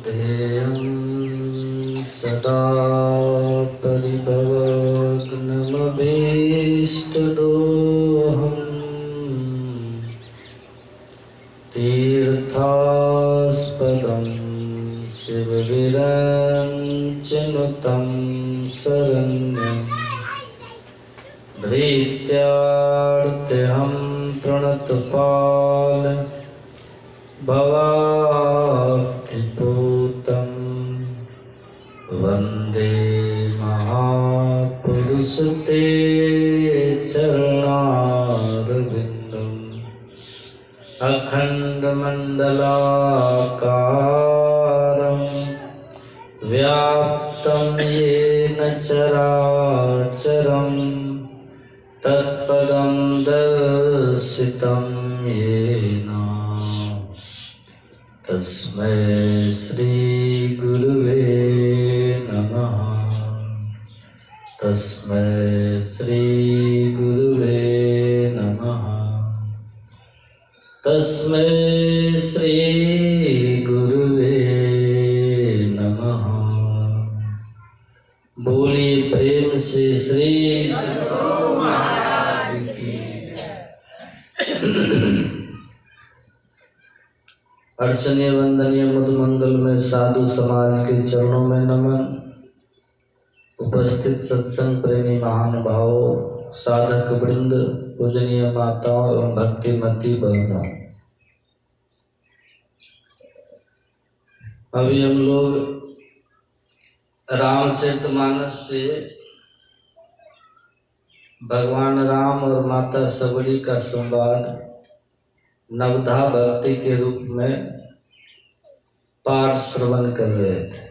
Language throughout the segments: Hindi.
ध्येयं सदा परिभवग्नमभीष्टदोहम् तीर्थास्पदं शिवविरञ्चनुतं शरण्यं भृत्यार्त्यहं प्रणतपाल भवाब्धिपूतं वन्दे महापुरुष ते चरणारविन्दम् अखण्डमण्डलाकारं व्याप्तं येन चराचरं तत्पदं दर्शितं येन तस्मै श्रीगुरुवे नमः। तस्मै श्रीगुरुवे नमः। तस्मै श्रीगुरुवे नमः। बोलिए प्रेम से श्री सद्गुरु महाराज की। अर्चनीय वंदनीय मधुमंगल में साधु समाज के चरणों में नमन। उपस्थित सत्संग प्रेमी महानुभावों, साधक वृंद, पूजनीय माताओं एवं भक्तिमती बहनों, अभी हम लोग रामचरितमानस से भगवान राम और माता सबरी का संवाद नवधा भक्ति के रूप में पाठ श्रवण कर रहे थे।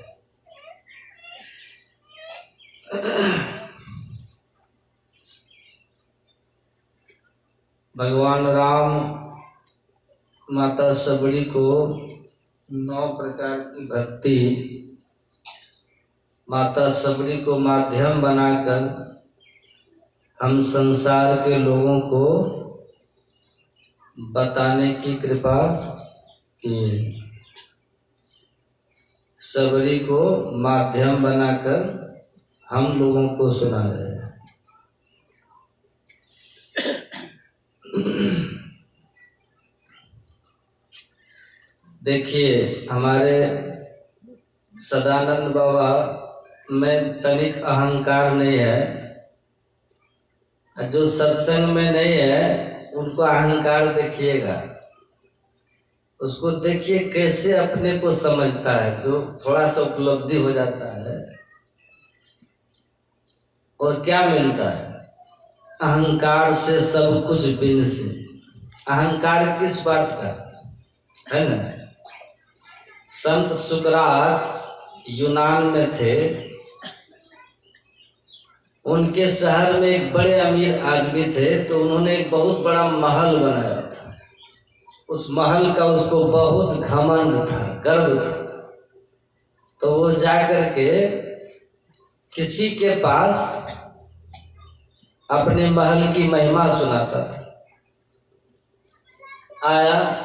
भगवान राम माता सबरी को 9 प्रकार की भक्ति माता सबरी को माध्यम बनाकर हम संसार के लोगों को बताने की कृपा की। सबरी को माध्यम बनाकर हम लोगों को सुना रहे हैं। देखिए, हमारे सदानंद बाबा में तनिक अहंकार नहीं है। जो सत्संग में नहीं है उनको अहंकार देखिएगा, उसको देखिए कैसे अपने को समझता है। जो थोड़ा सा उपलब्धि हो जाता है और क्या मिलता है? अहंकार से सब कुछ बिन से। अहंकार किस बात का है ना? संत सुकरात यूनान में थे। उनके शहर में एक बड़े अमीर आदमी थे, तो उन्होंने एक बहुत बड़ा महल बनाया था। उस महल का उसको बहुत घमंड था, गर्व था। तो वो जाकर के किसी के पास अपने महल की महिमा सुनाता था। आया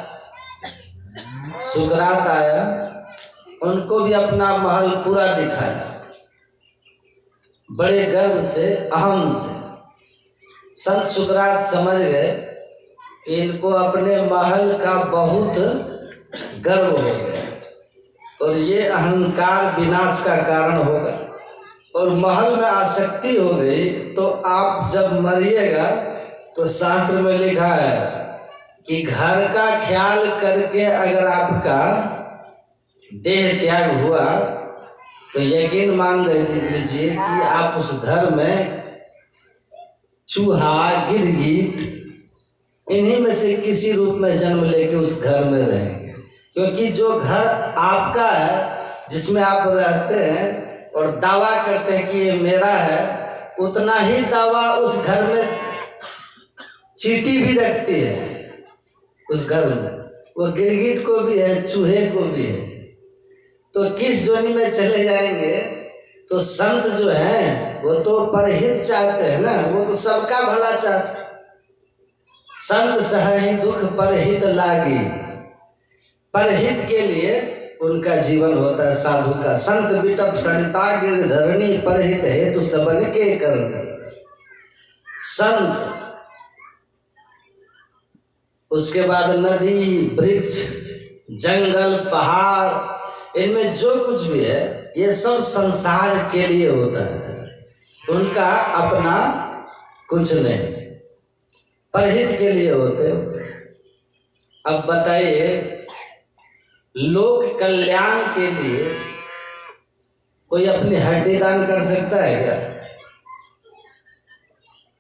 सुकरात आया, उनको भी अपना महल पूरा दिखाया, बड़े गर्व से, अहम से। संत सुकरात समझ गए कि इनको अपने महल का बहुत गर्व हो गया और ये अहंकार विनाश का कारण होगा। और महल में आसक्ति हो गई तो आप जब मरिएगा तो शास्त्र में लिखा है कि घर का ख्याल करके अगर आपका देह त्याग हुआ तो यकीन मान लीजिए कि आप उस घर में चूहा, गिरगिट, इन्हीं में से किसी रूप में जन्म लेके उस घर में रहेंगे। क्योंकि जो घर आपका है, जिसमें आप रहते हैं और दावा करते हैं कि ये मेरा है, उतना ही दावा उस घर में चींटी भी रखती है। उस घर में वो गिरगिट को भी है, चूहे को भी है। तो किस जोनी में चले जाएंगे? तो संत जो हैं वो तो परहित चाहते हैं ना, वो तो सबका भला चाहते हैं। संत सहहि दुख परहित लागी। परहित के लिए उनका जीवन होता है साधु का। संत बिटप सरिता गिरधरणी परहित हेतु सबन के करनी। संत, उसके बाद नदी, वृक्ष, जंगल, पहाड़, इनमें जो कुछ भी है ये सब संसार के लिए होता है, उनका अपना कुछ नहीं, परहित के लिए होते। अब बताइए, लोक कल्याण के लिए कोई अपनी हड्डी दान कर सकता है क्या?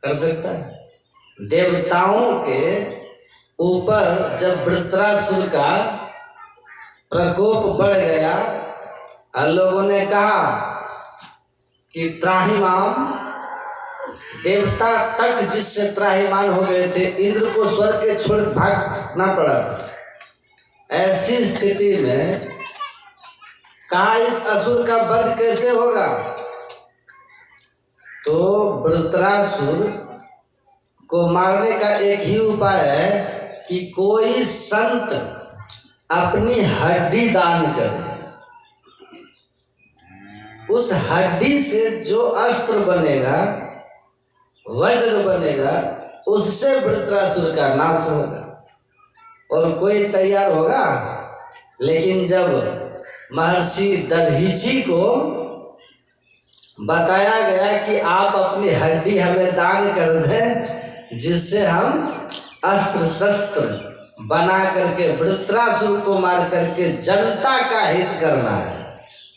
कर सकता है? देवताओं के ऊपर जब वृत्रासुर का प्रकोप बढ़ गया और लोगों ने कहा कि त्राहिमाम, देवता तक जिससे त्राहिमाम हो गए थे, इंद्र को स्वर्ग के छोड़ भागना पड़ा। ऐसी स्थिति में कहा इस असुर का वध कैसे होगा? तो वृत्रासुर को मारने का एक ही उपाय है कि कोई संत अपनी हड्डी दान करे। उस हड्डी से जो अस्त्र बनेगा, वज्र बनेगा, उससे वृत्रासुर का नाश होगा। और कोई तैयार होगा? लेकिन जब महर्षि दधीची को बताया गया कि आप अपनी हड्डी हमें दान कर दें, जिससे हम अस्त्र शस्त्र बना करके वृत्रासुर को मार करके जनता का हित करना है,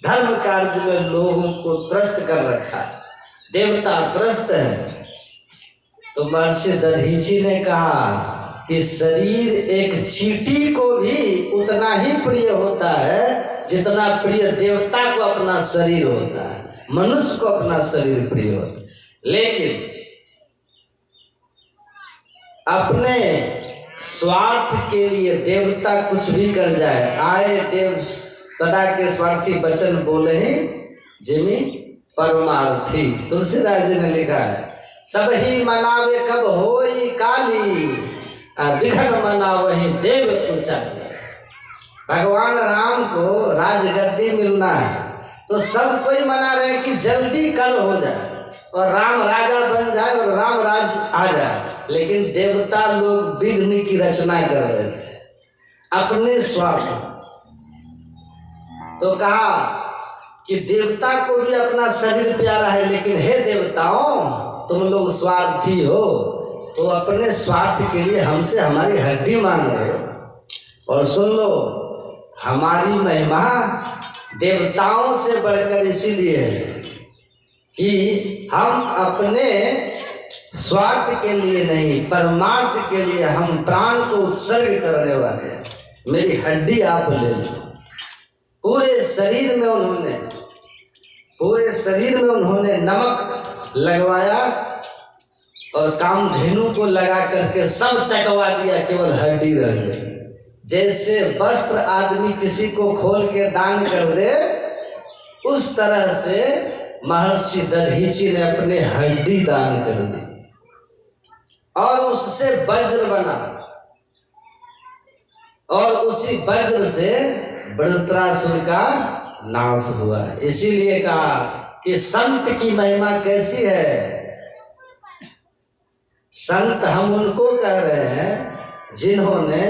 धर्म कार्य में लोगों को त्रस्त कर रखा है, देवता त्रस्त है। तो महर्षि दधीची ने कहा कि शरीर एक चींटी को भी उतना ही प्रिय होता है जितना प्रिय देवता को अपना शरीर होता है, मनुष्य को अपना शरीर प्रिय होता है। लेकिन अपने स्वार्थ के लिए देवता कुछ भी कर जाए, आए देव सदा के स्वार्थी वचन बोले ही जिमी परमार्थी। तुलसीदास जी ने लिखा है, सब ही मनावे कब होई काली, विघन मनावही देव पूछा। भगवान राम को राजगद्दी मिलना है तो सब कोई मना रहे कि जल्दी कल हो जाए और राम राजा बन जाए और राम राज आ जाए। लेकिन देवता लोग विघ्न की रचना कर रहे थे अपने स्वार्थ। तो कहा कि देवता को भी अपना शरीर प्यारा है, लेकिन हे देवताओं तुम लोग स्वार्थी हो, तो अपने स्वार्थ के लिए हमसे हमारी हड्डी मांग रहे हो। और सुन लो, हमारी महिमा देवताओं से बढ़कर इसीलिए है कि हम अपने स्वार्थ के लिए नहीं, परमार्थ के लिए हम प्राण को उत्सर्ग करने वाले हैं। मेरी हड्डी आप ले लो। पूरे शरीर में उन्होंने नमक लगवाया और कामधेनु को लगा करके सब चटवा दिया, केवल हड्डी रह गई। जैसे वस्त्र आदमी किसी को खोल के दान कर दे, उस तरह से महर्षि दधीची ने अपने हड्डी दान कर दी और उससे वज्र बना और उसी वज्र से वृत्रासुर का नाश हुआ। इसीलिए कहा कि संत की महिमा कैसी है। संत हम उनको कह रहे हैं जिन्होंने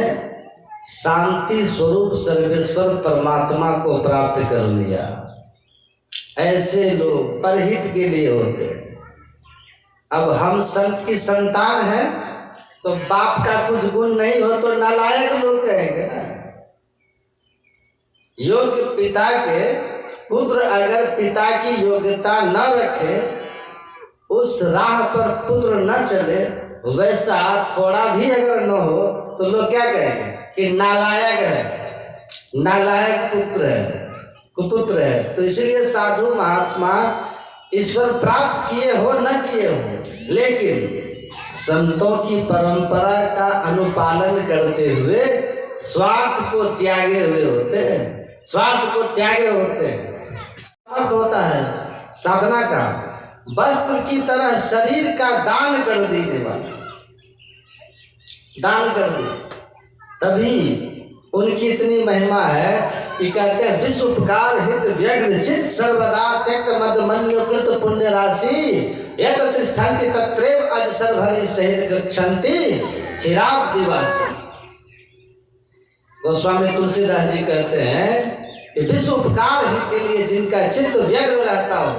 शांति स्वरूप सर्वेश्वर परमात्मा को प्राप्त कर लिया। ऐसे लोग परहित के लिए होते। अब हम संत की संतान हैं तो बाप का कुछ गुण नहीं हो तो नालायक लोग कहेंगे ना। योग्य पिता के पुत्र अगर पिता की योग्यता न रखे, उस राह पर पुत्र न चले, वैसा थोड़ा भी अगर न हो तो लोग क्या कहेंगे कि नालायक है, नालायक पुत्र है, कुपुत्र है। तो इसलिए साधु महात्मा ईश्वर प्राप्त किए हो न किए हो, लेकिन संतों की परंपरा का अनुपालन करते हुए स्वार्थ को त्यागे हुए होते हैं। स्वार्थ को त्यागे होते हैं। अर्थ होता है साधना का वस्त्र की तरह शरीर का दान कर देने वाला, दान कर दे, तभी उनकी इतनी महिमा है कि कहते हैं विश्व उपकार हित व्यग्र चित सर्वदा त्यक्त मद मन्य कृत पुण्य राशि यत तिष्ठन्ति तत्रैव अज सर्वहरि सहित गच्छन्ति चिराग दिवासी। गोस्वामी तुलसीदास जी कहते हैं कि विश्व उपकार हित के लिए जिनका चित्त व्यग्र रहता हो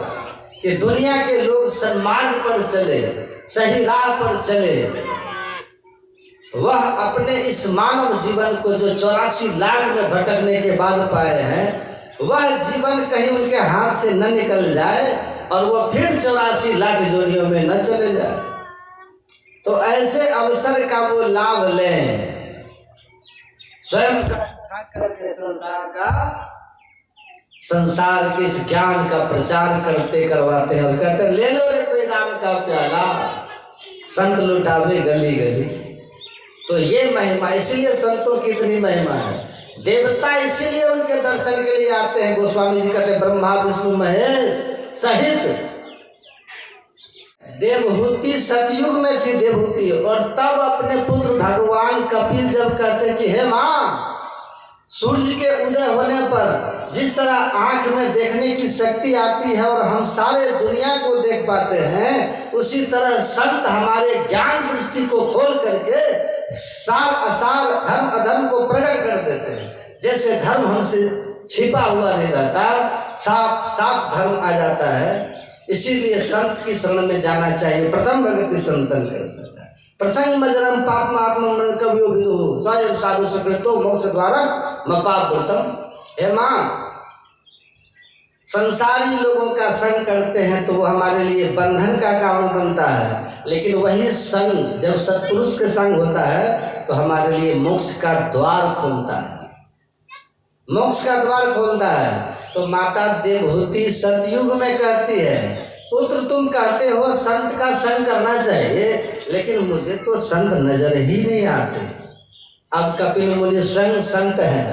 कि दुनिया के लोग सन्मार्ग पर चले, सही राह पर चले, वह अपने इस मानव जीवन को जो 84 लाख में भटकने के बाद पाए हैं, वह जीवन कहीं उनके हाथ से न निकल जाए और वह फिर 84 लाख जोनियों में न चले जाए। तो ऐसे अवसर का वो लाभ लें, स्वयं संसार के इस ज्ञान का प्रचार करते करवाते हैं और कहते हैं ले लो रे कोई नाम का प्याला, संत लुटावे गली गली। तो ये महिमा, इसलिए संतों की इतनी महिमा है। देवता इसीलिए उनके दर्शन के लिए आते हैं। गोस्वामी जी कहते हैं ब्रह्मा विष्णु महेश सहित देवहूति सतयुग में थी देवहूति, और तब अपने पुत्र भगवान कपिल जब कहते कि हे माँ, सूर्य के उदय होने पर जिस तरह आंख में देखने की शक्ति आती है और हम सारे दुनिया को देख पाते हैं, उसी तरह संत हमारे ज्ञान दृष्टि को खोल करके सार असार धर्म अधर्म को प्रकट कर देते हैं। जैसे धर्म हमसे छिपा हुआ नहीं रहता, साफ साफ धर्म आ जाता है। इसीलिए संत की शरण में जाना चाहिए। प्रथम भगति संतन कर सकता है। प्रसंग मजरम पाप आत्म कवियो विदु स्वयं साधु सुकृतो मोक्ष द्वारा मपाव्रतम। हे माँ, संसारी लोगों का संग करते हैं तो वो हमारे लिए बंधन का कारण बनता है, लेकिन वही संग जब सत्पुरुष के संग होता है तो हमारे लिए मोक्ष का द्वार खोलता है, मोक्ष का द्वार खोलता है। तो माता देवहूति सतयुग में कहती है पुत्र तुम कहते हो संत का संग करना चाहिए, लेकिन मुझे तो संत नजर ही नहीं आते। अब कपिल मुनि स्वयं संत हैं,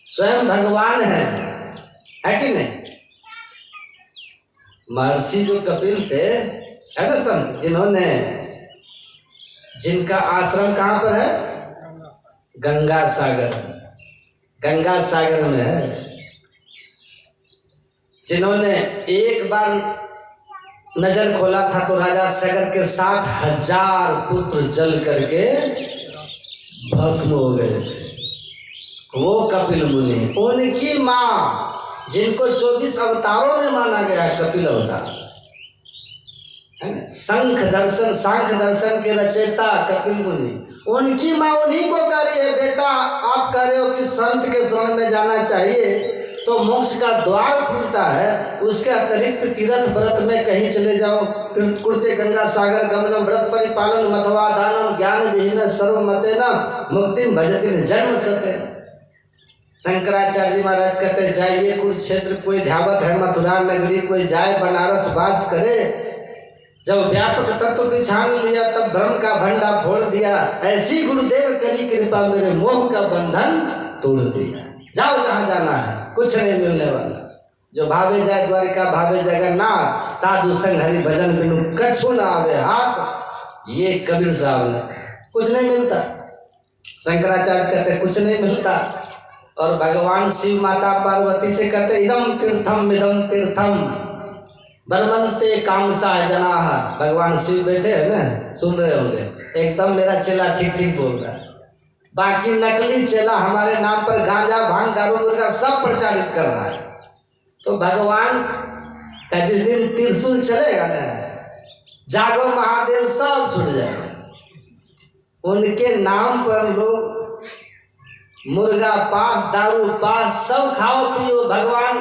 स्वयं भगवान है कि नहीं? महर्षि जो कपिल थे है ना संत, जिन्होंने जिनका आश्रम कहाँ पर है? गंगा सागर, गंगा सागर में है। जिन्होंने एक बार नजर खोला था तो राजा सागर के 60,000 पुत्र जल करके भस्म हो गए थे। वो कपिल मुनि, उनकी माँ जिनको 24 अवतारों में माना गया है कपिल अवतार, शंख दर्शन सांख दर्शन के रचयिता कपिल मुनि, उनकी माँ उन्हीं को कह रही है बेटा आप कह रहे हो कि संत के शरण में जाना चाहिए तो मोक्ष का द्वार खुलता है। उसके अतिरिक्त तीर्थ व्रत में कहीं चले जाओ, कुर्ते गंगा सागर गमनम व्रत परिपालन मथवा दानम ज्ञान विहीन सर्वमते न मुक्ति भजति जन्म सते। शंकराचार्य जी महाराज कहते हैं जाइए कुरुक्षेत्र, कोई ध्यावत है मथुरा नगरी, कोई जाए बनारस वास करे। जब व्यापक तत्व की छान लिया तब भ्रम का भंडा फोड़ दिया, ऐसी गुरुदेव करी कृपा मेरे मोह का बंधन तोड़ दिया। जाओ जहाँ जाना है, कुछ नहीं मिलने वाला। जो भावे जाए द्वारिका भावे जगन्नाथ, साधु संग हरि भजन बिनु कछु न आवे हाथ। ये कबीर साहब ने, कुछ नहीं मिलता। शंकराचार्य कहते कुछ नहीं मिलता। और भगवान शिव माता पार्वती से कहते इदम तीर्थम बलवंते कामसा जनाः। भगवान शिव बैठे हैं ना, सुन रहे होंगे, एकदम मेरा चेला ठीक ठीक बोल रहा है। बाकी नकली चेला हमारे नाम पर गांजा भांग दारू मुर्गा सब प्रचारित कर रहा है। तो भगवान का जिस दिन त्रिशूल चलेगा ना, जागो महादेव सब छूट जाएगा। उनके नाम पर लोग मुर्गा पास दारू पास सब खाओ पियो। भगवान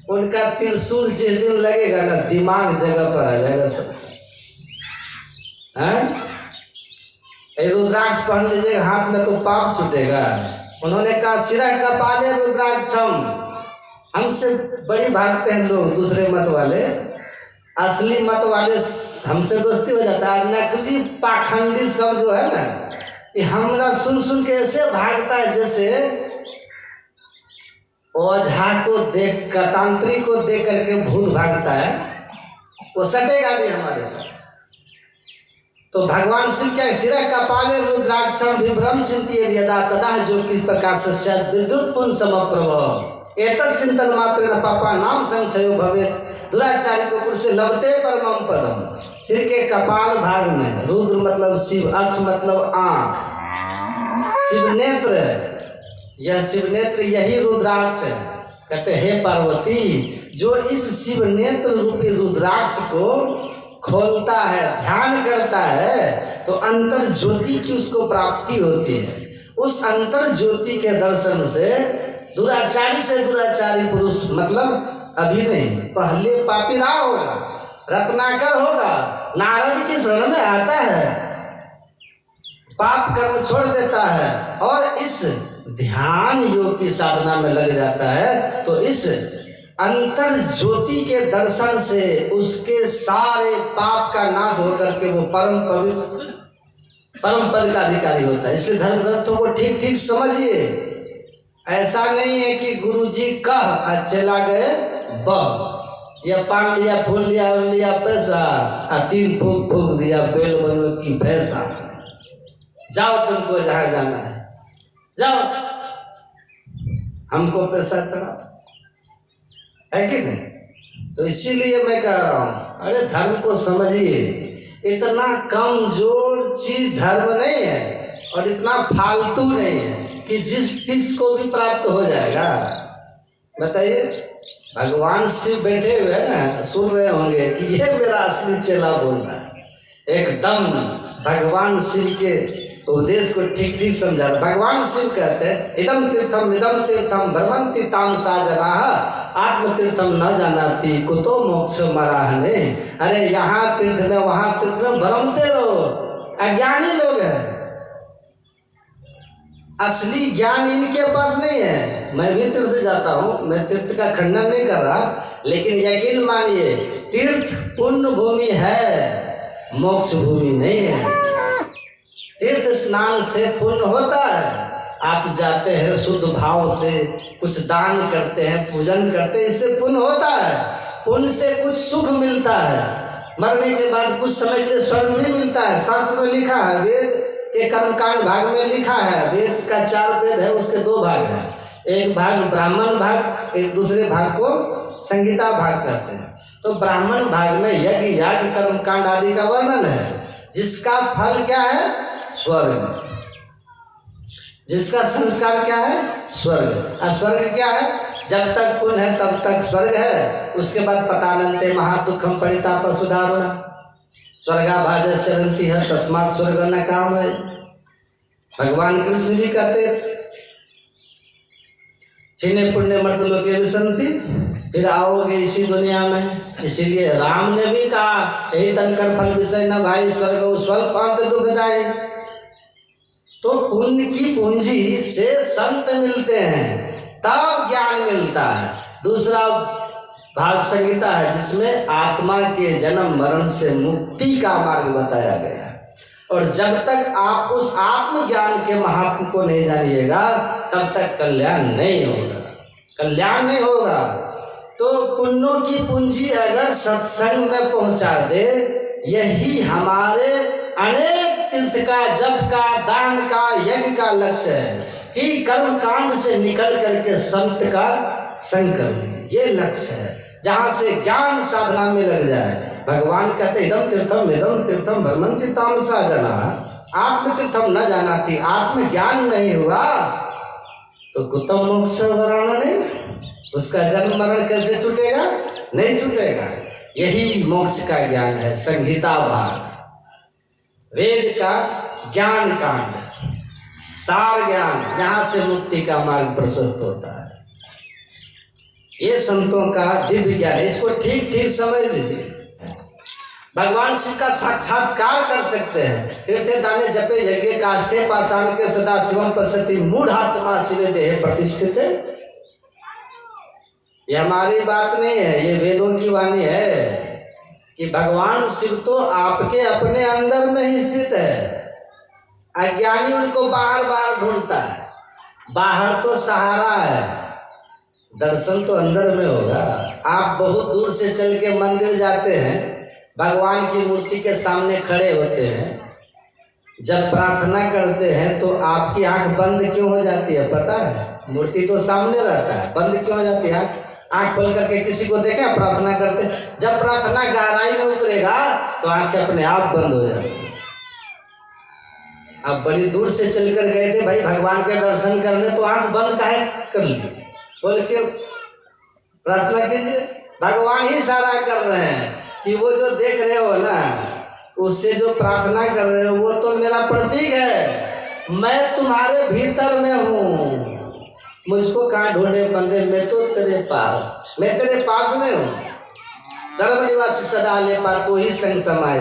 उनका त्रिशूल जिस दिन लगेगा ना, दिमाग जगह पर आ जाएगा सब। रुद्राक्ष पहन लीजिएगा हाथ में तो पाप छूटेगा। उन्होंने कहा सिरह का पाले रुद्राक्षम। हमसे बड़ी भागते हैं लोग, दूसरे मत वाले। असली मत वाले हमसे दोस्ती हो जाता है। नकली पाखंडी सब जो है ना, ये हमरा सुन सुन के ऐसे भागता है जैसे ओझा को देख कर, तांत्रिक को देख करके भूत भागता है। वो सटेगा नहीं हमारे पास। तो भगवान शिव क्या शिरा कपाले रुद्राक्षम विभ्रम चिंतित यदा तदा ज्योति प्रकाशस्यात् विद्युत पुंज समप्रभ एतत् चिंतन मात्र न पापा नाम संचयो भवेत् दुराचारी को पुरुष लभते परमं पदम। सिर के कपाल भाग में रुद्र मतलब शिव, अक्ष मतलब आंख, शिव नेत्र, यह शिव नेत्र यही रुद्राक्ष है। कहते हे पार्वती, जो इस शिव नेत्र रूपी रुद्राक्ष को खोलता है, ध्यान करता है, तो अंतर ज्योति की उसको प्राप्ति होती है। उस अंतर ज्योति के दर्शन से दुराचारी से दुराचारी पुरुष मतलब अभी नहीं, पहले पापी रहा होगा, रत्नाकर होगा, नारद की शरण में आता है, पाप कर्म छोड़ देता है और इस ध्यान योग की साधना में लग जाता है, तो इस अंतर ज्योति के दर्शन से उसके सारे पाप का नाश होकर के वो परम पवित्र परम पद का अधिकारी होता है। इसलिए धर्म ग्रंथों को ठीक ठीक समझिए। ऐसा नहीं है कि गुरुजी कह चला गए बह, या पान लिया, फूल लिया, लिया पैसा, 3 फूक फूक दिया, बेल बनो की भैंसा, जाओ तुमको जहां जाना है जाओ, हमको पैसा चढ़ा, है कि नहीं? तो इसीलिए मैं कह रहा हूं, अरे धर्म को समझिए। इतना कमजोर चीज धर्म नहीं है और इतना फालतू नहीं है कि जिस को भी प्राप्त हो जाएगा। बताइए, भगवान शिव बैठे हुए हैं ना, सुन रहे होंगे कि ये मेरा असली चेला बोल रहा है, एकदम भगवान शिव के उपदेश को ठीक ठीक समझा। भगवान शिव कहते हैं इदम तीर्थम भ्रमंति तामसा जनाः आत्म तीर्थम न जानाति कुतो मोक्ष मराहने। अरे यहाँ तीर्थ में वहाँ तीर्थ में भ्रमते रहो, अज्ञानी लोग हैं। असली ज्ञान इनके पास नहीं है। मैं भी तीर्थ जाता हूँ, मैं तीर्थ का खंडन नहीं कर रहा, लेकिन यकीन मानिए तीर्थ पुण्य भूमि है, मोक्ष भूमि नहीं है। तीर्थ स्नान से पुण्य होता है, आप जाते हैं शुद्ध भाव से, कुछ दान करते हैं, पूजन करते हैं, इससे पुण्य होता है। पुण्य से कुछ सुख मिलता है, मरने के बाद कुछ समय के लिए स्वर्ग भी मिलता है। शास्त्र में लिखा है, वेद के कर्मकांड भाग में लिखा है, वेद का 4 वेद है, उसके 2 भाग हैं, एक भाग ब्राह्मण भाग, एक दूसरे भाग को संहिता भाग कहते हैं। तो ब्राह्मण भाग में यज्ञ याग कर्मकांड आदि का वर्णन है, जिसका फल क्या है? स्वर्ग। जिसका संस्कार क्या है? स्वर्ग। और स्वर्ग क्या है? जब तक पुण्य है तब तक स्वर्ग है, उसके बाद पतानंते महादुखम परिताप सुधारणा स्वर्गाभाज चरंती है तस्मात् स्वर्ग न काम है। भगवान कृष्ण भी कहते छिने पुण्य मर्द लोके विसंति, फिर आओगे इसी दुनिया में। इसीलिए राम ने भी कहा यही तनकर फल विषय न भाई स्वर्ग स्वल्प अंत दुखदायी। तो पुण्य की पूंजी से संत मिलते हैं, तब ज्ञान मिलता है। दूसरा भाग संहिता है, जिसमें आत्मा के जन्म मरण से मुक्ति का मार्ग बताया गया है। और जब तक आप उस आत्मज्ञान के महात्म को नहीं जानिएगा, तब तक कल्याण नहीं होगा, कल्याण नहीं होगा। तो पुण्यों की पूंजी अगर सत्संग में पहुंचा दे, यही हमारे अनेक तीर्थ का, जप का, दान का, यज्ञ का लक्ष्य है कि कर्म कांड से निकल करके संत का संग कर, ये लक्ष्य है, जहां से ज्ञान साधना में लग जाए। भगवान कहते इदम तीर्थम भ्रमंति तामसा जनाः आत्म तीर्थम न जानाति। आत्म ज्ञान नहीं हुआ तो कुतम मोक्ष वराणा नहीं, उसका जन्म मरण कैसे छूटेगा? नहीं छूटेगा। यही मोक्ष का ज्ञान है। संहिता भाग, वेद का ज्ञान कांड, सार ज्ञान, यहाँ से मुक्ति का मार्ग प्रशस्त होता है। ये संतों का दिव्य ज्ञान है, इसको ठीक ठीक समझ लीजिए। भगवान शिव का साक्षात्कार कर सकते हैं। तीर्थे दाने जपे यज्ञ काष्ठे पाषाण के सदा शिवम पश्यति मूढ़ आत्मा शिवे देहे प्रतिष्ठित। ये हमारी बात नहीं है, ये वेदों की वाणी है कि भगवान शिव तो आपके अपने अंदर में ही स्थित है। अज्ञानी उनको बाहर बाहर ढूंढता है, बाहर तो सहारा है, दर्शन तो अंदर में होगा। आप बहुत दूर से चल के मंदिर जाते हैं, भगवान की मूर्ति के सामने खड़े होते हैं, जब प्रार्थना करते हैं तो आपकी आंख बंद क्यों हो जाती है पता है? मूर्ति तो सामने रहता है, बंद क्यों हो जाती है आंख? आंख खोल करके किसी को देखा प्रार्थना करते? जब प्रार्थना गहराई में उतरेगा तो आंखें अपने आप बंद हो जाती है। अब बड़ी दूर से चलकर गए थे भाई भगवान के दर्शन करने, तो आंख बंद काहे कर ली? बोल के प्रार्थना कीजिए। भगवान ही इशारा कर रहे हैं कि वो जो देख रहे हो ना, उससे जो प्रार्थना कर रहे हो वो तो मेरा प्रतीक है। मैं तुम्हारे भीतर में हूँ, मुझको कहाँ ढूंढे बंदे, मैं तो तेरे पास, मैं तेरे पास में हूँ। सर्वनिवासी सदा ले पा तो ही संग समाई।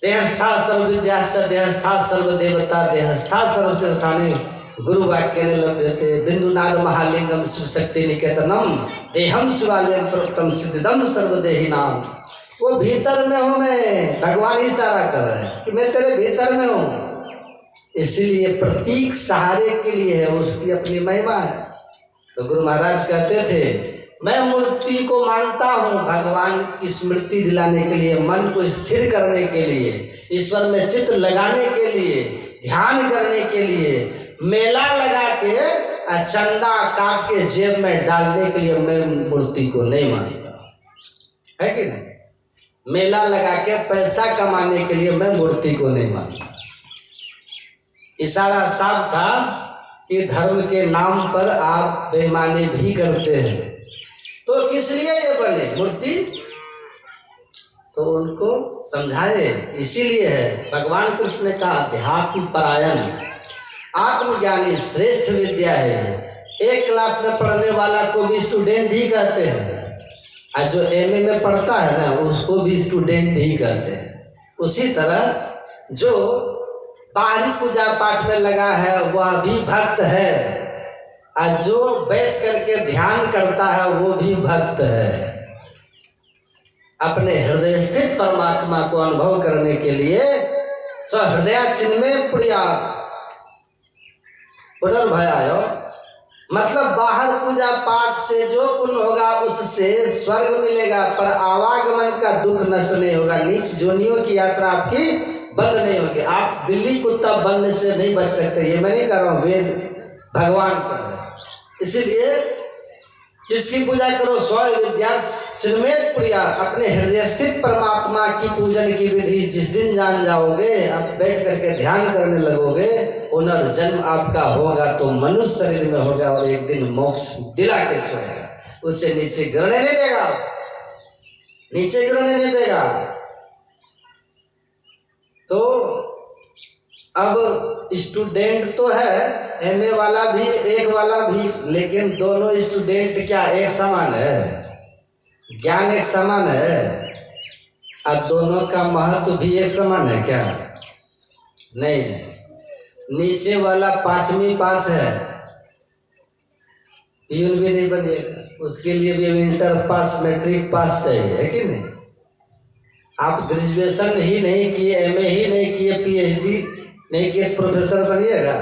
देहस्था सर्व विद्याश्च देहस्था सर्व देवता देहस्था सर्व तीर्थानि गुरु वाक्य ने लभ्यते बिंदुनाद महालिंगम शिव शक्ति निकेतनम देहम शिवालयम प्रोक्तम सिद्धिदम सर्वदेही नाम। वो भीतर में हूँ मैं, भगवान इशारा कर रहे हैं कि मैं तेरे भीतर में हूँ। इसीलिए प्रतीक सहारे के लिए है, उसकी अपनी महिमा है। तो गुरु महाराज कहते थे मैं मूर्ति को मानता हूँ भगवान की स्मृति दिलाने के लिए, मन को स्थिर करने के लिए, ईश्वर में चित्त लगाने के लिए, ध्यान करने के लिए। मेला लगा के चंदा काट के जेब में डालने के लिए मैं मूर्ति को नहीं मानता, है कि नहीं? मेला लगा के पैसा कमाने के लिए मैं मूर्ति को नहीं मानता। इशारा साफ था कि धर्म के नाम पर आप बेईमानी भी करते हैं, तो किस लिए ये बने मूर्ति? तो उनको समझाए, इसीलिए है भगवान कृष्ण ने कहा अध्यात्म परायण आत्मज्ञानी श्रेष्ठ विद्या है। एक क्लास में पढ़ने वाला को भी स्टूडेंट ही कहते हैं, और जो एमए में पढ़ता है ना उसको भी स्टूडेंट ही कहते हैं। उसी तरह जो बाहरी पूजा पाठ में लगा है वह भी भक्त है, और जो बैठ करके ध्यान करता है वो भी भक्त है। अपने हृदय स्थित परमात्मा को अनुभव करने के लिए सहृदय चिन्मय प्रिया पुनर्भयायो, मतलब बाहर पूजा पाठ से जो पुण्य होगा उससे स्वर्ग मिलेगा, पर आवागमन का दुख नष्ट नहीं होगा। नीच जोनियों की यात्रा आपकी बंद नहीं होगी। आप बिल्ली कुत्ता बनने से नहीं बच सकते, ये मैं नहीं कर रहा हूँ, वेद भगवान कर रहे हैं। इसीलिए किसकी पूजा करो? स्व विद्यार्थ चिन्मय प्रिया, अपने हृदय स्थित परमात्मा की पूजन की विधि जिस दिन जान जाओगे, अब बैठ करके ध्यान करने लगोगे, पुनर्जन्म आपका होगा तो मनुष्य शरीर में होगा और एक दिन मोक्ष दिला के छोड़ेगा, उससे नीचे गिरने नहीं देगा, नीचे गिरने नहीं देगा। तो अब स्टूडेंट तो है, एमए वाला भी एक वाला भी, लेकिन दोनों स्टूडेंट क्या एक समान है? ज्ञान एक समान है? और दोनों का महत्व भी एक समान है क्या? नहीं है। नीचे वाला 5वीं पास है, पियून भी नहीं बनेगा, उसके लिए भी इंटर पास मैट्रिक पास चाहिए, है कि नहीं? आप ग्रेजुएशन ही नहीं किए, एमए ही नहीं किए, पीएचडी नहीं किए, प्रोफेसर बनिएगा?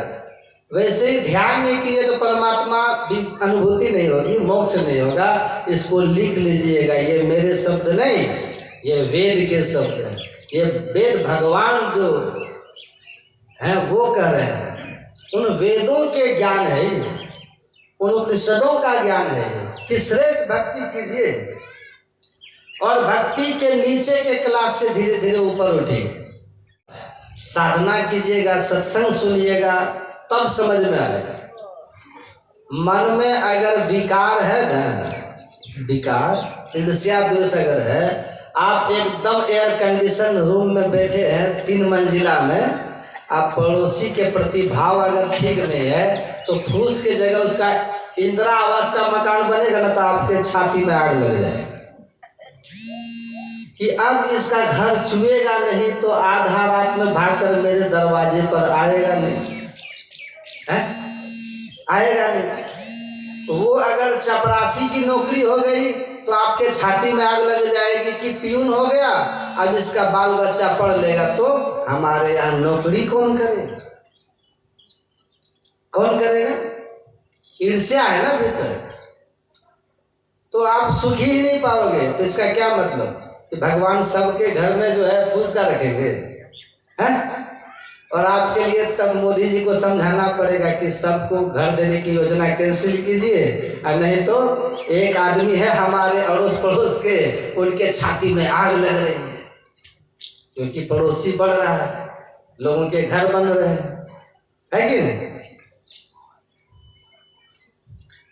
वैसे ही ध्यान नहीं किए तो परमात्मा भी अनुभूति नहीं होगी, मोक्ष नहीं होगा। इसको लिख लीजिएगा, ये मेरे शब्द नहीं, ये वेद के शब्द हैं। ये वेद भगवान जो हैं वो कह रहे हैं, उन वेदों के ज्ञान है, उन उपनिषदों का ज्ञान है कि श्रेष्ठ भक्ति कीजिए और भक्ति के नीचे के क्लास से धीरे धीरे ऊपर उठिए, साधना कीजिएगा, सत्संग सुनिएगा, तब समझ में आएगा। मन में अगर विकार है ना, विकार ईर्ष्या द्वेष अगर है, आप एकदम एयर कंडीशन रूम में बैठे हैं 3 मंजिला में, आप पड़ोसी के प्रति भाव अगर ठीक नहीं है तो फूस के जगह उसका इंदिरा आवास का मकान बनेगा ना, तो आपके छाती में आग लग जाएगी कि अब इसका घर छुएगा नहीं तो आधा रात में भागकर मेरे दरवाजे पर आएगा नहीं, है? आएगा नहीं। वो अगर चपरासी की नौकरी हो गई तो आपके छाती में आग लग जाएगी कि पियून हो गया, अब इसका बाल बच्चा पढ़ लेगा तो हमारे यहाँ नौकरी कौन करेगा? कौन करेगा? ईर्ष्या है ना भीतर, तो आप सुखी ही नहीं पाओगे। तो इसका क्या मतलब कि भगवान सबके घर में जो है फूस का रखेंगे, हैं? और आपके लिए तब मोदी जी को समझाना पड़ेगा कि सबको घर देने की योजना कैंसिल कीजिए, और नहीं तो एक आदमी है हमारे अड़ोस पड़ोस के, उनके छाती में आग लग रही है क्योंकि पड़ोसी बढ़ रहा है, लोगों के घर बन रहे हैं, है कि नहीं?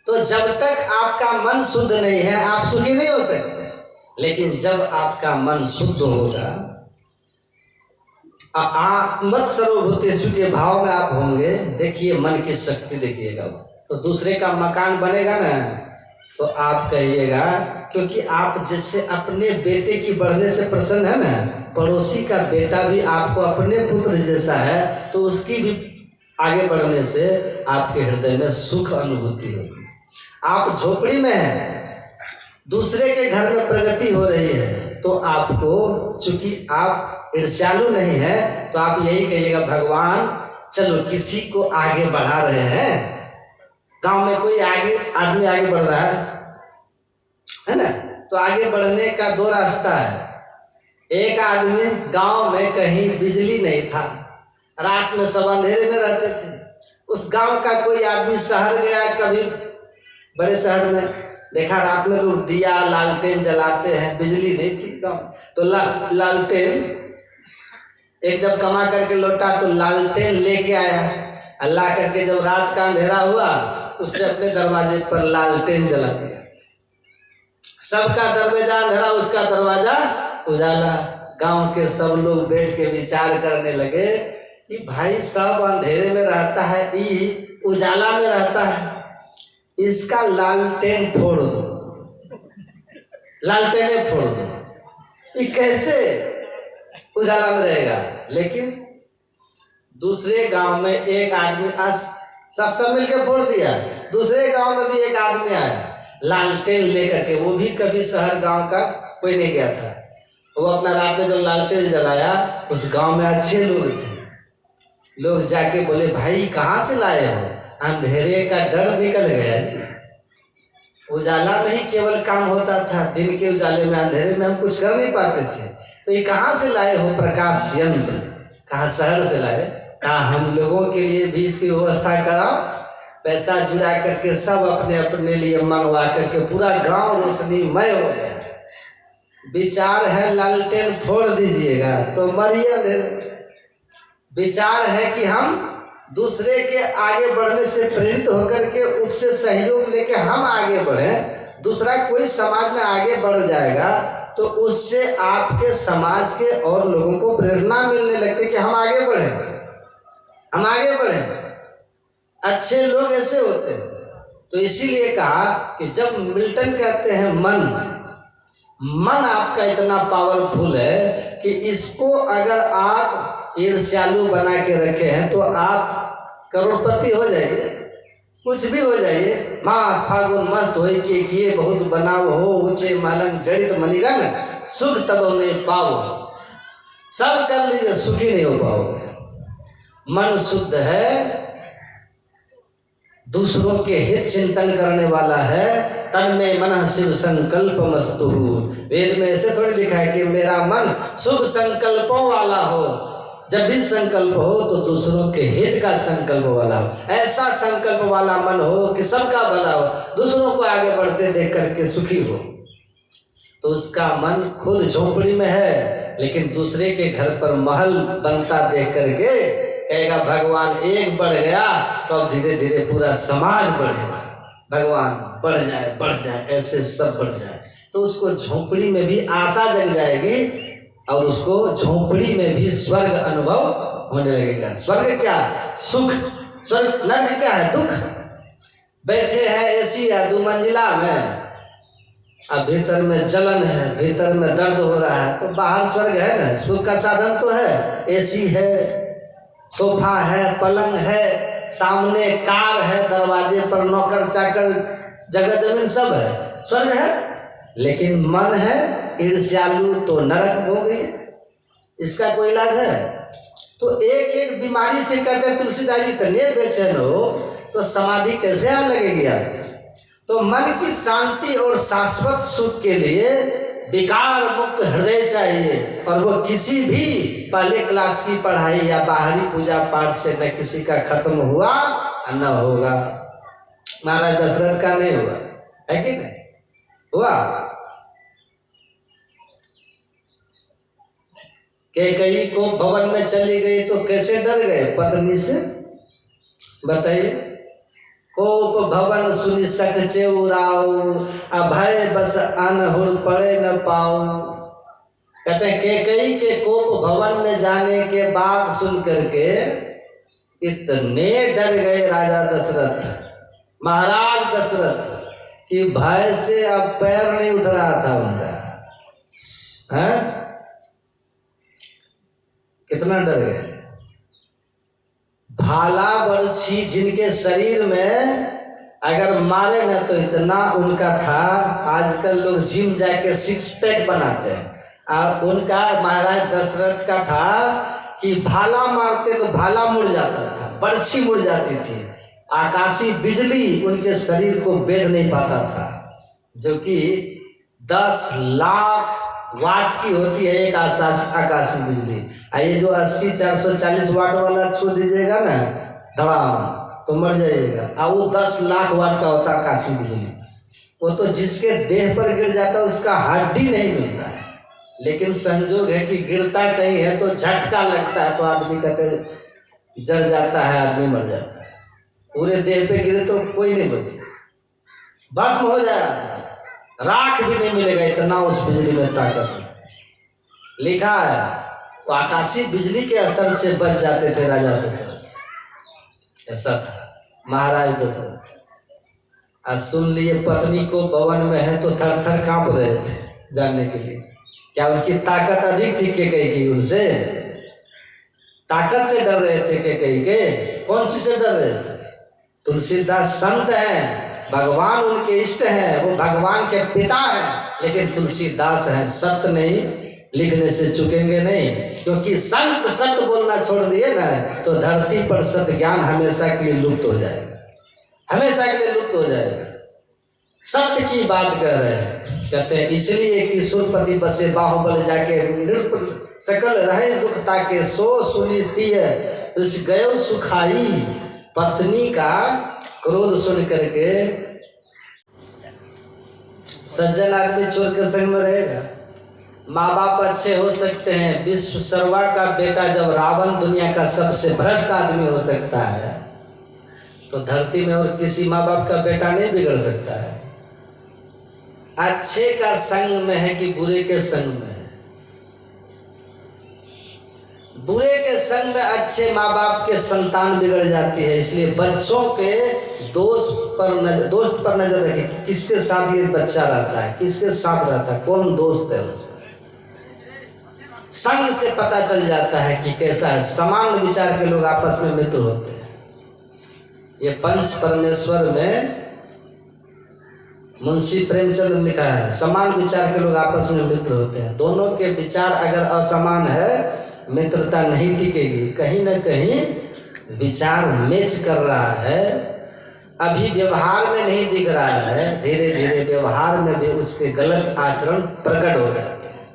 तो जब तक आपका मन शुद्ध नहीं है आप सुखी नहीं हो सकते। लेकिन जब आपका मन शुद्ध होगा, मत सर्वभूतेषु के भाव में आप होंगे, देखिए मन की शक्ति देखिएगा, तो दूसरे का मकान बनेगा ना, तो आप कहिएगा, क्योंकि आप जैसे अपने बेटे की बढ़ने से प्रसन्न है ना, पड़ोसी का बेटा भी आपको अपने पुत्र जैसा है, तो उसकी भी आगे बढ़ने से आपके हृदय में सुख अनुभूति होगी। आप झोपड़ी में हैं, दूसरे के घर में प्रगति हो रही है, तो आपको, चूंकि आप ईर्ष्यालु नहीं है, तो आप यही कहिएगा, भगवान चलो किसी को आगे बढ़ा रहे हैं, गांव में कोई आदमी आगे बढ़ रहा है ना, तो आगे बढ़ने का दो रास्ता है। एक आदमी गांव में कहीं बिजली नहीं था, रात में सब अंधेरे में रहते थे, उस गांव का कोई आदमी शहर गया, कभी बड़े शहर में देखा रात में लोग दिया लालटेन जलाते हैं, बिजली नहीं थी गाँव, तो लालटेन एक जब कमा करके लौटा तो लालटेन लेके आया, अल्लाह करके जब रात का अंधेरा हुआ उसने अपने दरवाजे पर लालटेन जला दिया, सबका दरवाजा अंधेरा, उसका दरवाजा उजाला। गांव के सब लोग बैठ के विचार करने लगे कि भाई सब अंधेरे में रहता है, ये उजाला में रहता है, इसका लालटेन फोड़ दो, लालटेन फोड़ दो, ये कैसे उजाला में रहेगा। लेकिन दूसरे गांव में एक आदमी, सब मिलकर फोड़ दिया, दूसरे गांव में भी एक आदमी आया लालटेन लेकर के, वो भी कभी शहर गांव का कोई नहीं गया था, वो अपना रात में जब लालटेन जलाया, उस गांव में अच्छे लोग थे, लोग जाके बोले भाई कहाँ से लाए हो, अंधेरे का डर निकल गया, उजाला में ही केवल काम होता था, दिन के उजाले में अंधेरे में हम कुछ कर नहीं पाते थे, तो ये कहाँ से लाए हो प्रकाश यंत्र, कहाँ शहर से लाए, कहा हम लोगों के लिए भी इसकी व्यवस्था कराओ, पैसा जुड़ा करके सब अपने अपने लिए मंगवा करके पूरा गांव रोशनीमय हो गया। विचार है लालटेन फोड़ दीजिएगा तो मरिए, विचार है कि हम दूसरे के आगे बढ़ने से प्रेरित होकर के उससे सहयोग लेके हम आगे बढ़ें, दूसरा कोई समाज में आगे बढ़ जाएगा तो उससे आपके समाज के और लोगों को प्रेरणा मिलने लगती कि हम आगे बढ़ें, हम आगे बढ़ें। अच्छे लोग ऐसे होते हैं। तो इसीलिए कहा कि जब मिल्टन कहते हैं मन आपका इतना पावरफुल है कि इसको अगर आप ईर्ष्यालु बना के रखे हैं तो आप करोड़पति हो जाएंगे, कुछ भी हो जाइए। मास फागुन मस्त हो के किए बहुत बनाव हो, ऊंचे मालन जड़ित मनिरंग सुख तब में पाओ, सब कर लीजिए सुखी नहीं हो पाओगे। मन शुद्ध है, दूसरों के हित चिंतन करने वाला है, तन में मन शिव संकल्प मस्तु। वेद में ऐसे थोड़ी लिखा है कि मेरा मन शुभ संकल्पों वाला हो, जब भी संकल्प हो तो दूसरों के हित का संकल्प वाला हो, ऐसा संकल्प वाला मन हो कि सबका भला हो, दूसरों को आगे बढ़ते देख करके सुखी हो। तो उसका मन खुद झोपड़ी में है लेकिन दूसरे के घर पर महल बनता देख करके कहेगा भगवान एक बढ़ गया तो अब धीरे धीरे पूरा समाज बढ़ेगा, भगवान बढ़ जाए ऐसे सब बढ़ जाए। तो उसको झोपड़ी में भी आशा जग जाएगी और उसको झोपड़ी में भी स्वर्ग अनुभव होने लगेगा। स्वर्ग क्या? सुख। स्वर्ग, नर्क क्या है? दुख। बैठे हैं एसी या 2 मंजिला में, अब भीतर में जलन है, भीतर में दर्द हो रहा है, तो बाहर स्वर्ग है ना। सुख का साधन तो है, एसी है, सोफा है, पलंग है, सामने कार है, दरवाजे पर नौकर चाकर जगह जमीन सब है, स्वर्ग है। लेकिन मन है ईर्ष्यालु तो नरक हो गई, इसका कोई इलाज है? तो एक एक बीमारी से कहते तुलसीदास जी इतने बेचैन हो तो समाधि कैसे आ लगेगी आप? तो मन की शांति और शाश्वत सुख के लिए विकार मुक्त हृदय चाहिए, और वो किसी भी पहले क्लास की पढ़ाई या बाहरी पूजा पाठ से न किसी का खत्म हुआ न होगा। महाराज दशरथ का नहीं हुआ है कि नहीं हुआ? कैकेयी को भवन में चली गई तो कैसे डर गए पत्नी से, बताइए। कोप भवन सुनि सक चेउराऊ, अभय बस अनहुर पड़े न पाऊ। कहते हैं कैकेयी के कोप भवन में जाने के बाद सुन करके इतने डर गए राजा दशरथ, महाराज दशरथ, कि भय से अब पैर नहीं उठ रहा था उनका। हैं? कितना डर गए। भाला बरछी जिनके शरीर में अगर मारे न तो इतना उनका था। आजकल लोग जिम जाके सिक्स पैक बनाते हैं, और उनका महाराज दशरथ का था कि भाला मारते तो भाला मुड़ जाता था, बरछी मुड़ जाती थी, आकाशीय बिजली उनके शरीर को बेध नहीं पाता था, जो कि 10 लाख वाट की होती है एक आकाशीय बिजली। ये जो 80-440 वाट वाला छू दीजिएगा ना धड़ाम तो मर जाइएगा, और वो 10 लाख वाट का होता है आकाशीय बिजली। वो तो जिसके देह पर गिर जाता है उसका हड्डी नहीं मिलता है, लेकिन संजोग है कि गिरता कहीं है तो झटका लगता है तो आदमी कहते जल जाता है, आदमी मर जाता है। पूरे देह पे गिरे तो कोई नहीं बचे, भस्म हो जाए, राख भी नहीं मिलेगा, इतना उस बिजली में ताकत है। लिखा है वो आकाशीय बिजली के असर से बच जाते थे राजा दशरथ। ऐसा था महाराज दशरथ। आज सुन लिए पत्नी को भवन में है तो थर थर कांप रहे थे जानने के लिए। क्या उनकी ताकत अधिक थी कैकेयी की उनसे? ताकत से डर रहे थे कैकेयी के? कौन सी से डर रहे थे? तुलसीदास संत हैं, भगवान उनके इष्ट हैं, वो भगवान के पिता हैं, लेकिन तुलसीदास हैं, सत्य नहीं लिखने से चुकेंगे नहीं, क्योंकि संत सत्य बोलना छोड़ दिए ना तो धरती पर सत्य ज्ञान हमेशा के लिए लुप्त हो जाएगा, हमेशा के लिए लुप्त हो जाएगा। सत्य की बात कर रहे हैं। कहते हैं इसलिए कि सुरपति बसे बाहुबल जाके नृप सकल रहे दुखता के सो सुनिती है उस गयो सुखाई। पत्नी का क्रोध सुन करके सज्जन आदमी चोर के संग में रहेगा। माँ बाप अच्छे हो सकते हैं, विश्व सर्वा का बेटा जब रावण दुनिया का सबसे भ्रष्ट आदमी हो सकता है तो धरती में और किसी माँ बाप का बेटा नहीं बिगड़ सकता है। अच्छे का संग में है कि बुरे के संग में है? बुरे के संग में अच्छे माँ बाप के संतान बिगड़ जाती है। इसलिए बच्चों के दोस्त पर नजर रखिए, किसके साथ ये बच्चा रहता है, किसके साथ रहता है, कौन दोस्त है उसका। संग से पता चल जाता है कि कैसा है। समान विचार के लोग आपस में मित्र होते हैं। ये पंच परमेश्वर में मुंशी प्रेमचंद ने लिखा है, समान विचार के लोग आपस में मित्र होते हैं। दोनों के विचार अगर असमान है मित्रता नहीं टिकेगी। कहीं ना कहीं विचार मैच कर रहा है, अभी व्यवहार में नहीं दिख रहा है, धीरे धीरे व्यवहार में भी उसके गलत आचरण प्रकट हो जाते हैं।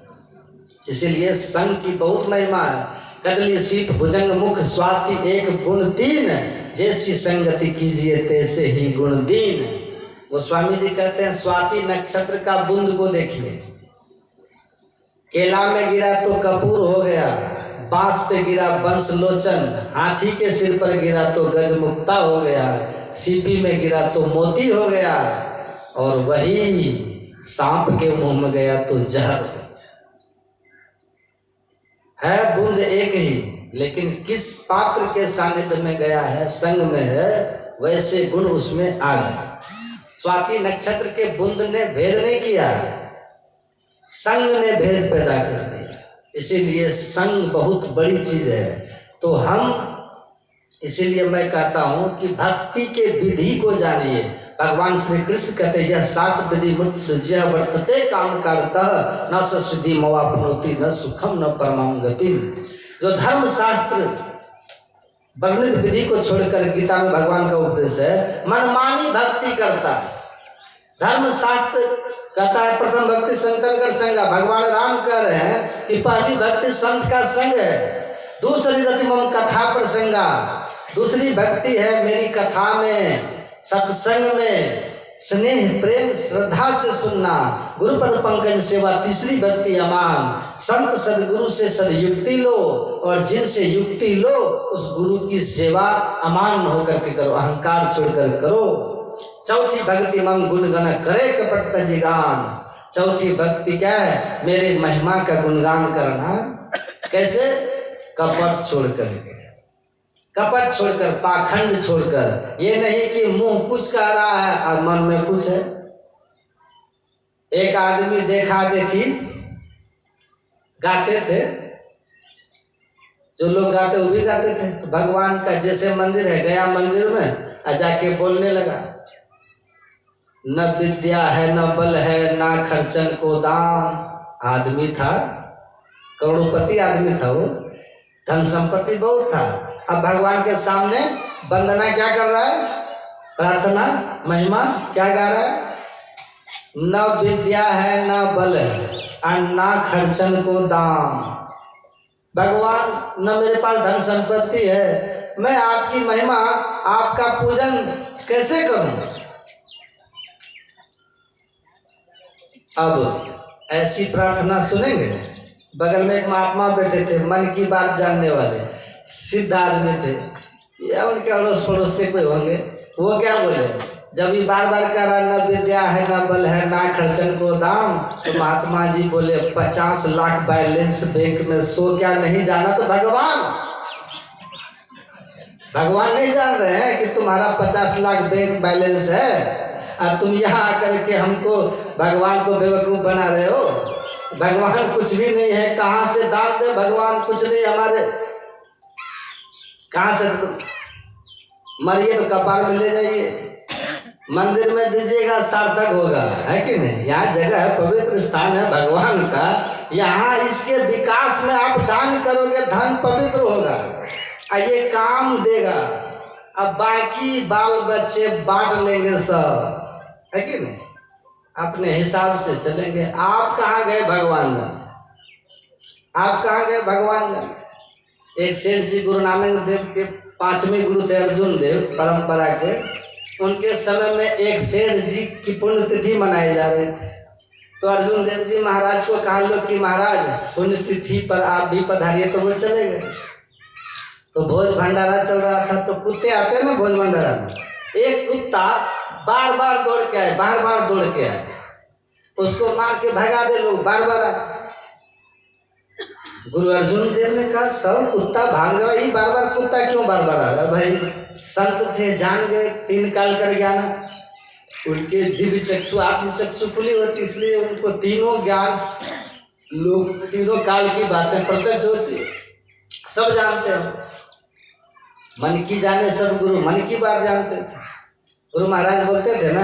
इसीलिए संग की बहुत महिमा है। कदली सीप भुजंग मुख स्वाति एक गुण 3, जैसी संगति कीजिए तैसे ही गुण दीन। गोस्वामी जी कहते हैं स्वाति नक्षत्र का बूंद को देखिए, केला में गिरा तो कपूर हो गया, बांस पे गिरा बंस लोचन, हाथी के सिर पर गिरा तो गजमुक्ता हो गया, सीपी में गिरा तो मोती हो गया, और वही सांप के मुंह में गया तो जहर है। बूंद एक ही, लेकिन किस पात्र के सानिध्य में गया है, संग में है, वैसे गुण उसमें आ गए। स्वाति नक्षत्र के बूंद ने भेद नहीं किया, संग ने भेद पैदा कर दिया। इसीलिए संग बहुत बड़ी चीज है। तो हम इसीलिए मैं कहता हूं कि भक्ति के विधि को जानिए। भगवान श्री कृष्ण कहते हैं यह 7 विधि मुत्सृज्य वर्तते काम करतः न सिद्धि मवाप्नोति न सुखम न परमां गतिम। जो धर्म शास्त्र वर्णित विधि को छोड़कर गीता में भगवान का उपदेश है, मनमानी भक्ति करता है। धर्म शास्त्र कहता है प्रथम भक्ति संतन कर संगा। भगवान राम कह रहे हैं कि पहली भक्ति संत का संग है। दूसरी रति मम कथा प्रसंगा, दूसरी भक्ति है मेरी कथा में, सत्संग में स्नेह प्रेम श्रद्धा से सुनना, गुरुपद पंकज सेवा। तीसरी भक्ति अमान, संत सदगुरु से सदयुक्ति लो और जिनसे युक्ति लो उस गुरु की सेवा अमान होकर के करो, अहंकार छोड़कर करो। चौथी भक्ति मम गुणगण करे कपट तजिगान। चौथी भक्ति क्या है? मेरे महिमा का गुणगान करना। कैसे? कपट छोड़कर, कपट छोड़कर, पाखंड छोड़कर। ये नहीं कि मुंह कुछ कह रहा है और मन में कुछ है। एक आदमी देखा देखी गाते थे, जो लोग गाते वो भी गाते थे। तो भगवान का जैसे मंदिर है, गया मंदिर में जाके बोलने लगा, न विद्या है न बल है ना खर्चन को दान। आदमी था, करोड़पति आदमी था, वो धन संपत्ति बहुत था। अब भगवान के सामने वंदना क्या कर रहा है? प्रार्थना, महिमा क्या गा रहा है? न विद्या है न बल है और ना खर्चन को दाम। भगवान न मेरे पास धन संपत्ति है, मैं आपकी महिमा आपका पूजन कैसे करूं? अब ऐसी प्रार्थना सुनेंगे? बगल में एक महात्मा बैठे थे, मन की बात जानने वाले सिद्ध आदमी थे, या उनके अड़ोस पड़ोस के कोई होंगे। वो क्या बोले? जब ये बार बार कह रहा न विद्या है न बल है ना खर्चन को दाम, तो महात्मा जी बोले 50 लाख बैलेंस बैंक में, सो क्या नहीं जाना? तो भगवान नहीं जान रहे हैं कि तुम्हारा 50 लाख बैंक बैलेंस है और तुम यहाँ आकर के हमको भगवान को बेवकूफ़ बना रहे हो। भगवान कुछ भी नहीं है, कहाँ से दान दे? भगवान कुछ नहीं हमारे, कहाँ से? मरिए तो कपार में ले जाइए, मंदिर में दीजिएगा सार्थक होगा, है कि नहीं? यहाँ जगह है, पवित्र स्थान है भगवान का, यहाँ इसके विकास में आप दान करोगे, धन पवित्र होगा और ये काम देगा। अब बाकी बाल बच्चे बांट लेंगे सब, है कि नहीं? अपने हिसाब से चलेंगे। आप कहाँ गए भगवान जान? आप कहाँ गए भगवान जान? एक सेठ जी गुरु नानक देव के 5वें गुरु थे, अर्जुन देव परंपरा के। उनके समय में एक सेठ जी की पुण्यतिथि मनाई जा रही थी। तो अर्जुन देव जी महाराज को कहा लो कि महाराज पुण्यतिथि पर आप भी पधारिए, तो वो चले गए। तो भोज भंडारा चल रहा था, तो कुत्ते आते हैं ना भोज भंडारा में। एक कुत्ता बार बार दौड़ के आए, बार बार दौड़ के आए, उसको मार के भगा दे लोग, बार बार आए। गुरु अर्जुन देव ने कहा सब कुत्ता भाग रहा है, बार बार कुत्ता क्यों बार बार आ रहा? भाई संत थे, जान गए 3 काल कर ज्ञान, उनके दिव्य चक्षु आत्म चक्षु खुली होती, इसलिए उनको तीनों ज्ञान, लोग तीनों काल की बातें प्रत्यक्ष होती, सब जानते हो। मन की जाने सब गुरु, मन की बात जानते थे। गुरु महाराज बोलते थे ना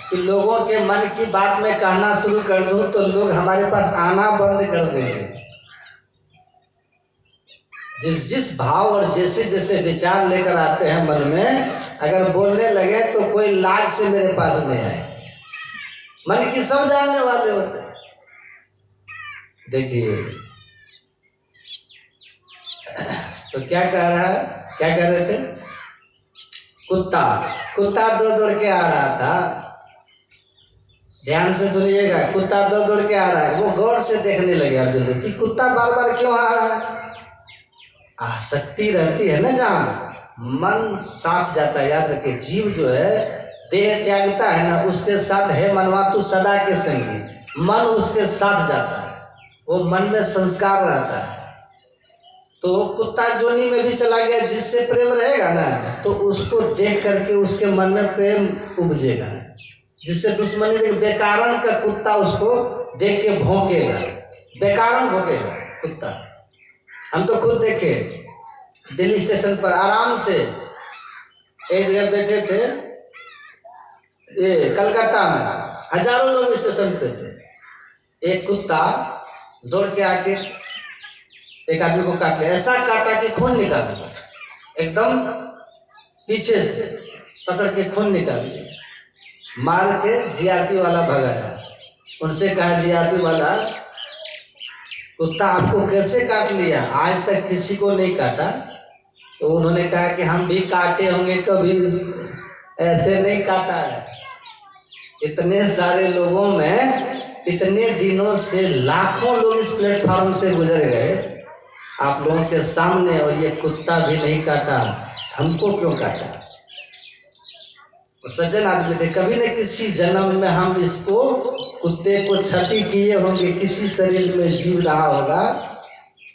कि लोगों के मन की बात में कहना शुरू कर दूं तो लोग हमारे पास आना बंद कर देंगे। जिस जिस भाव और जैसे जैसे विचार लेकर आते हैं मन में, अगर बोलने लगे तो कोई लाज से मेरे पास नहीं आए। मन की सब जानने वाले होते हैं। देखिए तो क्या कह रहा है, क्या कह रहे थे? कुत्ता दौड़ के आ रहा था। ध्यान से सुनिएगा, कुत्ता दौड़ के आ रहा है। वो गौर से देखने लगे अर्जुन कि कुत्ता बार बार क्यों आ रहा है। आसक्ति रहती है ना, जहाँ मन साथ जाता है। याद रखिए, जीव जो है देह त्यागता है ना, उसके साथ है मनवा तू सदा के संगी। मन उसके साथ जाता है, वो मन में संस्कार रहता है। तो कुत्ता जोनी में भी चला गया, जिससे प्रेम रहेगा ना तो उसको देख करके उसके मन में प्रेम उपजेगा। जिससे दुश्मनी देख, बेकारण का कुत्ता उसको देख के भौंकेगा, बेकारण भौंकेगा कुत्ता। हम तो खुद देखे, दिल्ली स्टेशन पर आराम से एक जगह बैठे थे, ये कलकत्ता में हजारों लोग स्टेशन पे थे। एक कुत्ता दौड़ के आके एक आदमी को काट लिया, ऐसा काटा कि खून निकाल दिया, एकदम पीछे से पकड़ के खून निकाल दिया, मार के जीआरपी वाला भगाया। उनसे कहा जी आप ही वाला कुत्ता आपको कैसे काट लिया, आज तक किसी को नहीं काटा। तो उन्होंने कहा कि हम भी काटे होंगे कभी, ऐसे नहीं काटा है। इतने सारे लोगों में इतने दिनों से लाखों लोग इस प्लेटफॉर्म से गुजर गए आप लोगों के सामने, और ये कुत्ता भी नहीं काटा, हमको क्यों काटा। सज्जन आदमी थे, कभी न किसी जन्म में हम इसको कुत्ते को क्षति किए होंगे, किसी शरीर में जीव रहा होगा,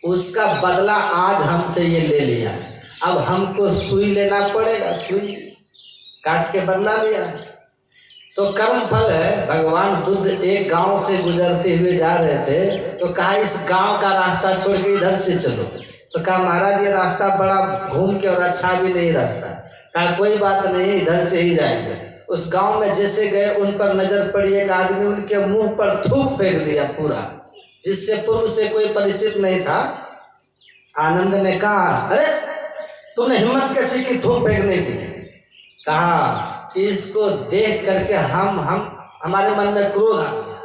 उसका बदला आज हमसे ये ले लिया है। अब हमको सुई लेना पड़ेगा, सुई काट के बदला लिया। तो कर्म फल है। भगवान बुद्ध एक गांव से गुजरते हुए जा रहे थे, तो कहा इस गांव का रास्ता छोड़ के इधर से चलो। तो कहा महाराज ये रास्ता बड़ा घूम के और अच्छा भी नहीं रास्ता। कहा कोई बात नहीं, इधर से ही जाएंगे। उस गांव में जैसे गए, उन पर नजर पड़ी, एक आदमी उनके मुंह पर थूक फेंक दिया पूरा, जिससे पूर्व से कोई परिचित नहीं था। आनंद ने कहा अरे तुमने हिम्मत कैसे की थूक फेंकने की। कहा इसको देख करके हमारे मन में क्रोध आ गया।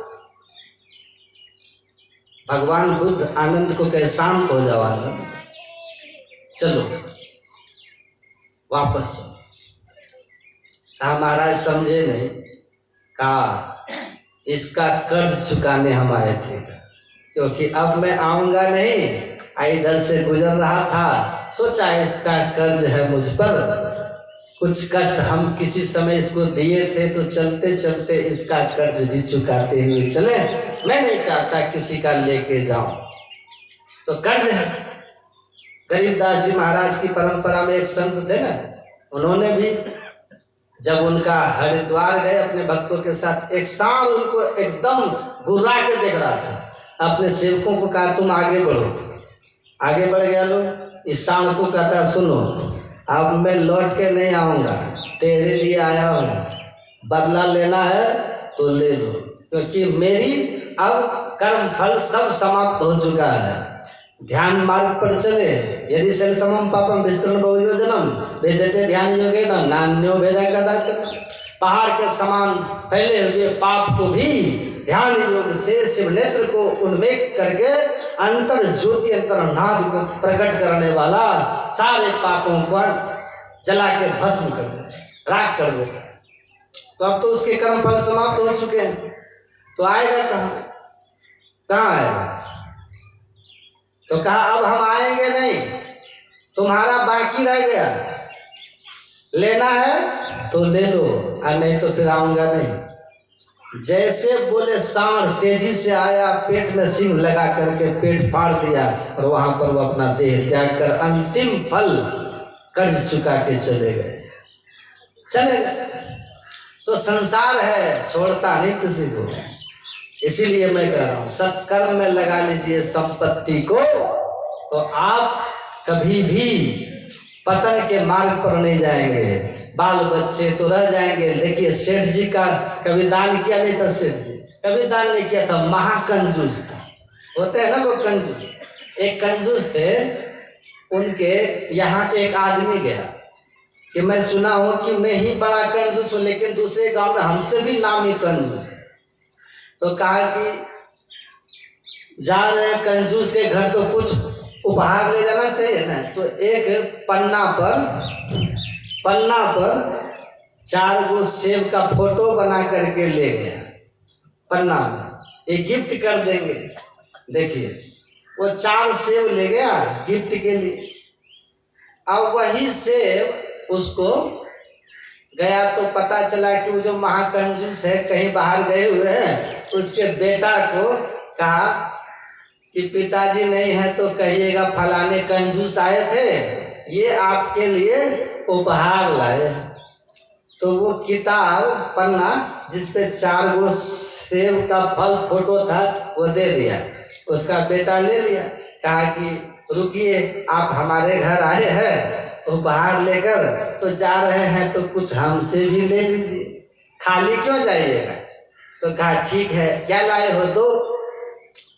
भगवान बुद्ध आनंद को कहे शांत हो जाओ आनंद, चलो वापस चलो। कहा महाराज समझे नहीं। कहा इसका कर्ज चुकाने हम आए थे, क्योंकि अब मैं आऊंगा नहीं, इधर से गुजर रहा था, सोचा इसका कर्ज है मुझ पर, कुछ कष्ट हम किसी समय इसको दिए थे, तो चलते चलते इसका कर्ज भी चुकाते हुए चले। मैं नहीं चाहता किसी का लेके जाऊं, तो कर्ज है। गरीबदास जी महाराज की परंपरा में एक संत थे ना, उन्होंने भी जब उनका हरिद्वार गए अपने भक्तों के साथ, एक सांड उनको एकदम घुरा के देख रहा था। अपने सेवकों को कहा तुम आगे बढ़ो। आगे बढ़ गया लोग। इस सांड को कहता सुनो अब मैं लौट के नहीं आऊँगा, तेरे लिए आया हूँ, बदला लेना है तो ले लो, क्योंकि मेरी अब कर्म फल सब समाप्त हो चुका है। ध्यान मार्ग पर चले, यदि शल समम पापम विस्तृण बहुयोजनम वेदते ध्यान योगेन नान्यो भेदा कदाचन। पहाड़ के समान फैले हुए पाप को भी ध्यान योग से शिव नेत्र को उन्मेष करके अंतर ज्योति अंतर्नाद को प्रकट करने वाला सारे पापों पर जला के भस्म कर देता, राख कर देता। तो अब तो उसके कर्म फल समाप्त हो चुके हैं, तो आएगा कहाँ आएगा। तो कहा अब हम आएंगे नहीं, तुम्हारा बाकी रह गया, लेना है तो ले लो, और नहीं तो फिर आऊंगा नहीं। जैसे बोले सांड तेजी से आया, पेट में सिंह लगा करके पेट फाड़ दिया, और वहां पर वो अपना देह त्याग कर अंतिम फल कर्ज चुका के चले गए। तो संसार है, छोड़ता नहीं किसी को। इसीलिए मैं कह रहा हूं सत्कर्म में लगा लीजिए संपत्ति को, तो आप कभी भी पतन के मार्ग पर नहीं जाएंगे। बाल बच्चे तो रह जाएंगे। देखिए सेठ जी का कभी दान किया नहीं था, सेठ जी कभी दान नहीं किया था, महाकंजूस था। होते हैं ना लोग कंजूस। एक कंजूस थे, उनके यहाँ एक आदमी गया कि मैं सुना हूँ कि मैं ही बड़ा कंजूस हूँ, लेकिन दूसरे गांव में हमसे भी नामी कंजूस है। तो कहा कि जा रहे कंजूस के घर तो कुछ उपहार ले जाना चाहिए ना। तो एक पन्ना पर 4 गो सेब का फोटो बना करके ले गया पन्ना में, एक गिफ्ट कर देंगे। देखिए वो 4 सेब ले गया गिफ्ट के लिए। अब वही सेब उसको गया तो पता चला कि वो जो महाकंजूस है कहीं बाहर गए हुए हैं, उसके बेटा को कहा कि पिताजी नहीं है तो कहिएगा फलाने कंजूस आए थे, ये आपके लिए उपहार लाए। तो वो किताब पन्ना जिस पे 4 गो सेब का फल फोटो था वो दे दिया। उसका बेटा ले लिया, कहा कि रुकिए आप हमारे घर आए हैं उपहार लेकर, तो जा रहे हैं तो कुछ हमसे भी ले लीजिए, खाली क्यों जाइएगा। तो कहा ठीक है, क्या लाए हो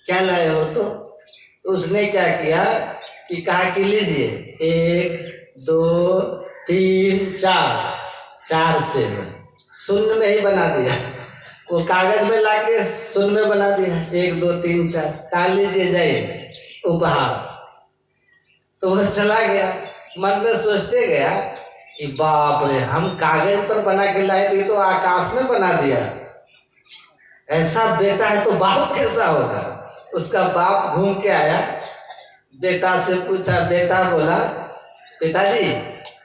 क्या लाए हो। तो उसने क्या किया कि कहा कि लीजिए 1 2 3 4 4 सेब शून्य में ही बना दिया। वो कागज में लाके सुन में बना दिया, 1 2 3 4 का लीजिए जाइए उपहार। तो वो चला गया, मन में सोचते गया कि बाप रे, हम कागज पर बना के लाए थे, तो आकाश में बना दिया। ऐसा बेटा है तो बाप कैसा होगा। उसका बाप घूम के आया, बेटा से पूछा, बेटा बोला पिताजी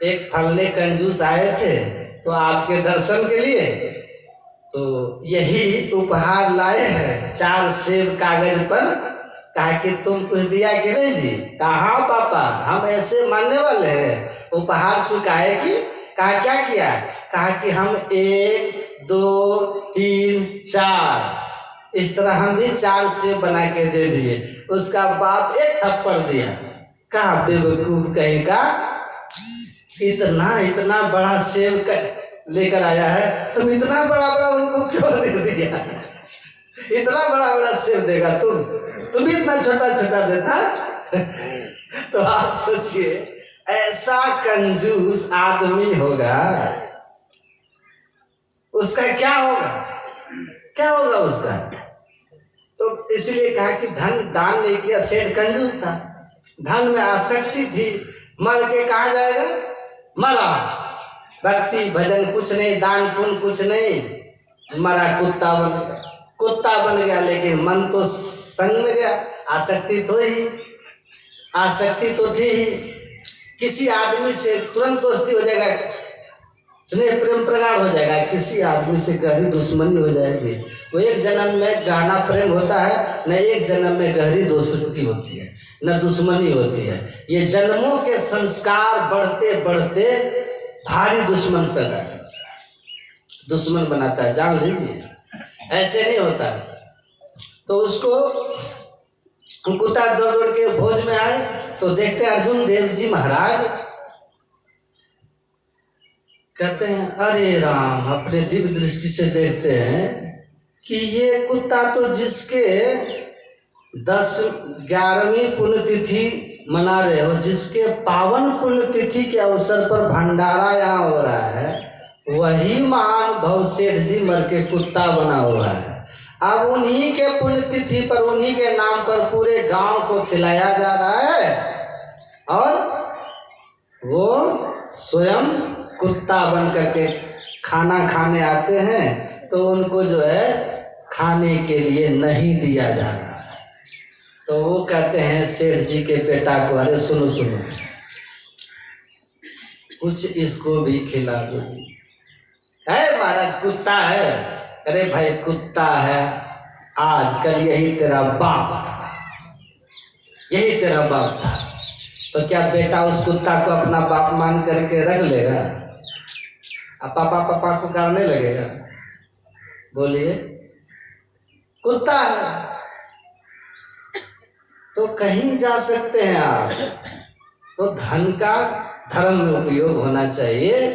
एक फलने कंजूस आए थे तो आपके दर्शन के लिए, तो यही उपहार लाए हैं, 4 सेब कागज पर। कहा कि तुम कुछ दिया कि नहीं जी? कहा पापा, हम ऐसे मानने वाले हैं, उपहार चुकाए कि? कहा क्या किया? कहा कि हम 1 2 3 4 इस तरह हम भी 4 सेब बना के दे दिए। उसका बाप एक थप्पड़ दिया। कहा बेवकूफ कहीं का, इतना बड़ा सेब लेकर आया है, तुम इतना बड़ा उनको क्यों दे दिया? इतना बड़ा सेब देगा तुम भी इतना छोटा देता। तो आप सोचिए, ऐसा कंजूस आदमी होगा, उसका क्या होगा उसका। तो इसलिए कहा कि धन दान नहीं किया, सेठ कंजूस था, धन में आसक्ति थी, मर के कहाँ जाएगा? मरा, भक्ति भजन कुछ नहीं, दान पुण्य कुछ नहीं, मरा कुत्ता बन गया। लेकिन मन तो संग में गया, आसक्ति तो थी ही। किसी आदमी से तुरंत दोस्ती हो जाएगा, स्नेह प्रेम प्रगाढ़ हो जाएगा, किसी आदमी से गहरी दुश्मनी हो जाएगी। वो एक जन्म में गहरा प्रेम होता है, न एक जन्म में गहरी दोस्ती होती है, न दुश्मनी होती है। ये जन्मों के संस्कार बढ़ते बढ़ते भारी दुश्मन पैदा करता है, दुश्मन बनाता है, जान लीजिए, ऐसे नहीं होता। तो उसको कुत्ता दौड़ के भोज में आए तो देखते हैं अर्जुन देव जी महाराज, कहते हैं अरे राम, अपने दिव्य दृष्टि से देखते हैं कि ये कुत्ता तो जिसके 10-11वीं पुण्यतिथि मना रहे हो, जिसके पावन पुण्यतिथि के अवसर पर भंडारा यहाँ हो रहा है, वही महान भव सेठ जी मर के कुत्ता बना हुआ है। अब उन्हीं के पुण्यतिथि पर, उन्हीं के नाम पर पूरे गांव को खिलाया जा रहा है, और वो स्वयं कुत्ता बन करके खाना खाने आते हैं, तो उनको जो है खाने के लिए नहीं दिया जा रहा है। तो वो कहते हैं सेठ जी के बेटा को, अरे सुनो कुछ इसको भी खिला दो। है महाराज, कुत्ता है। अरे भाई कुत्ता है, आज कल यही तेरा बाप था, यही तेरा बाप था, तो क्या बेटा उस कुत्ता को अपना बाप मान करके रख लेगा? अब पापा को करने लगेगा? बोलिए, कुत्ता है तो कहीं जा सकते हैं आप, तो धन का धर्म में उपयोग होना चाहिए।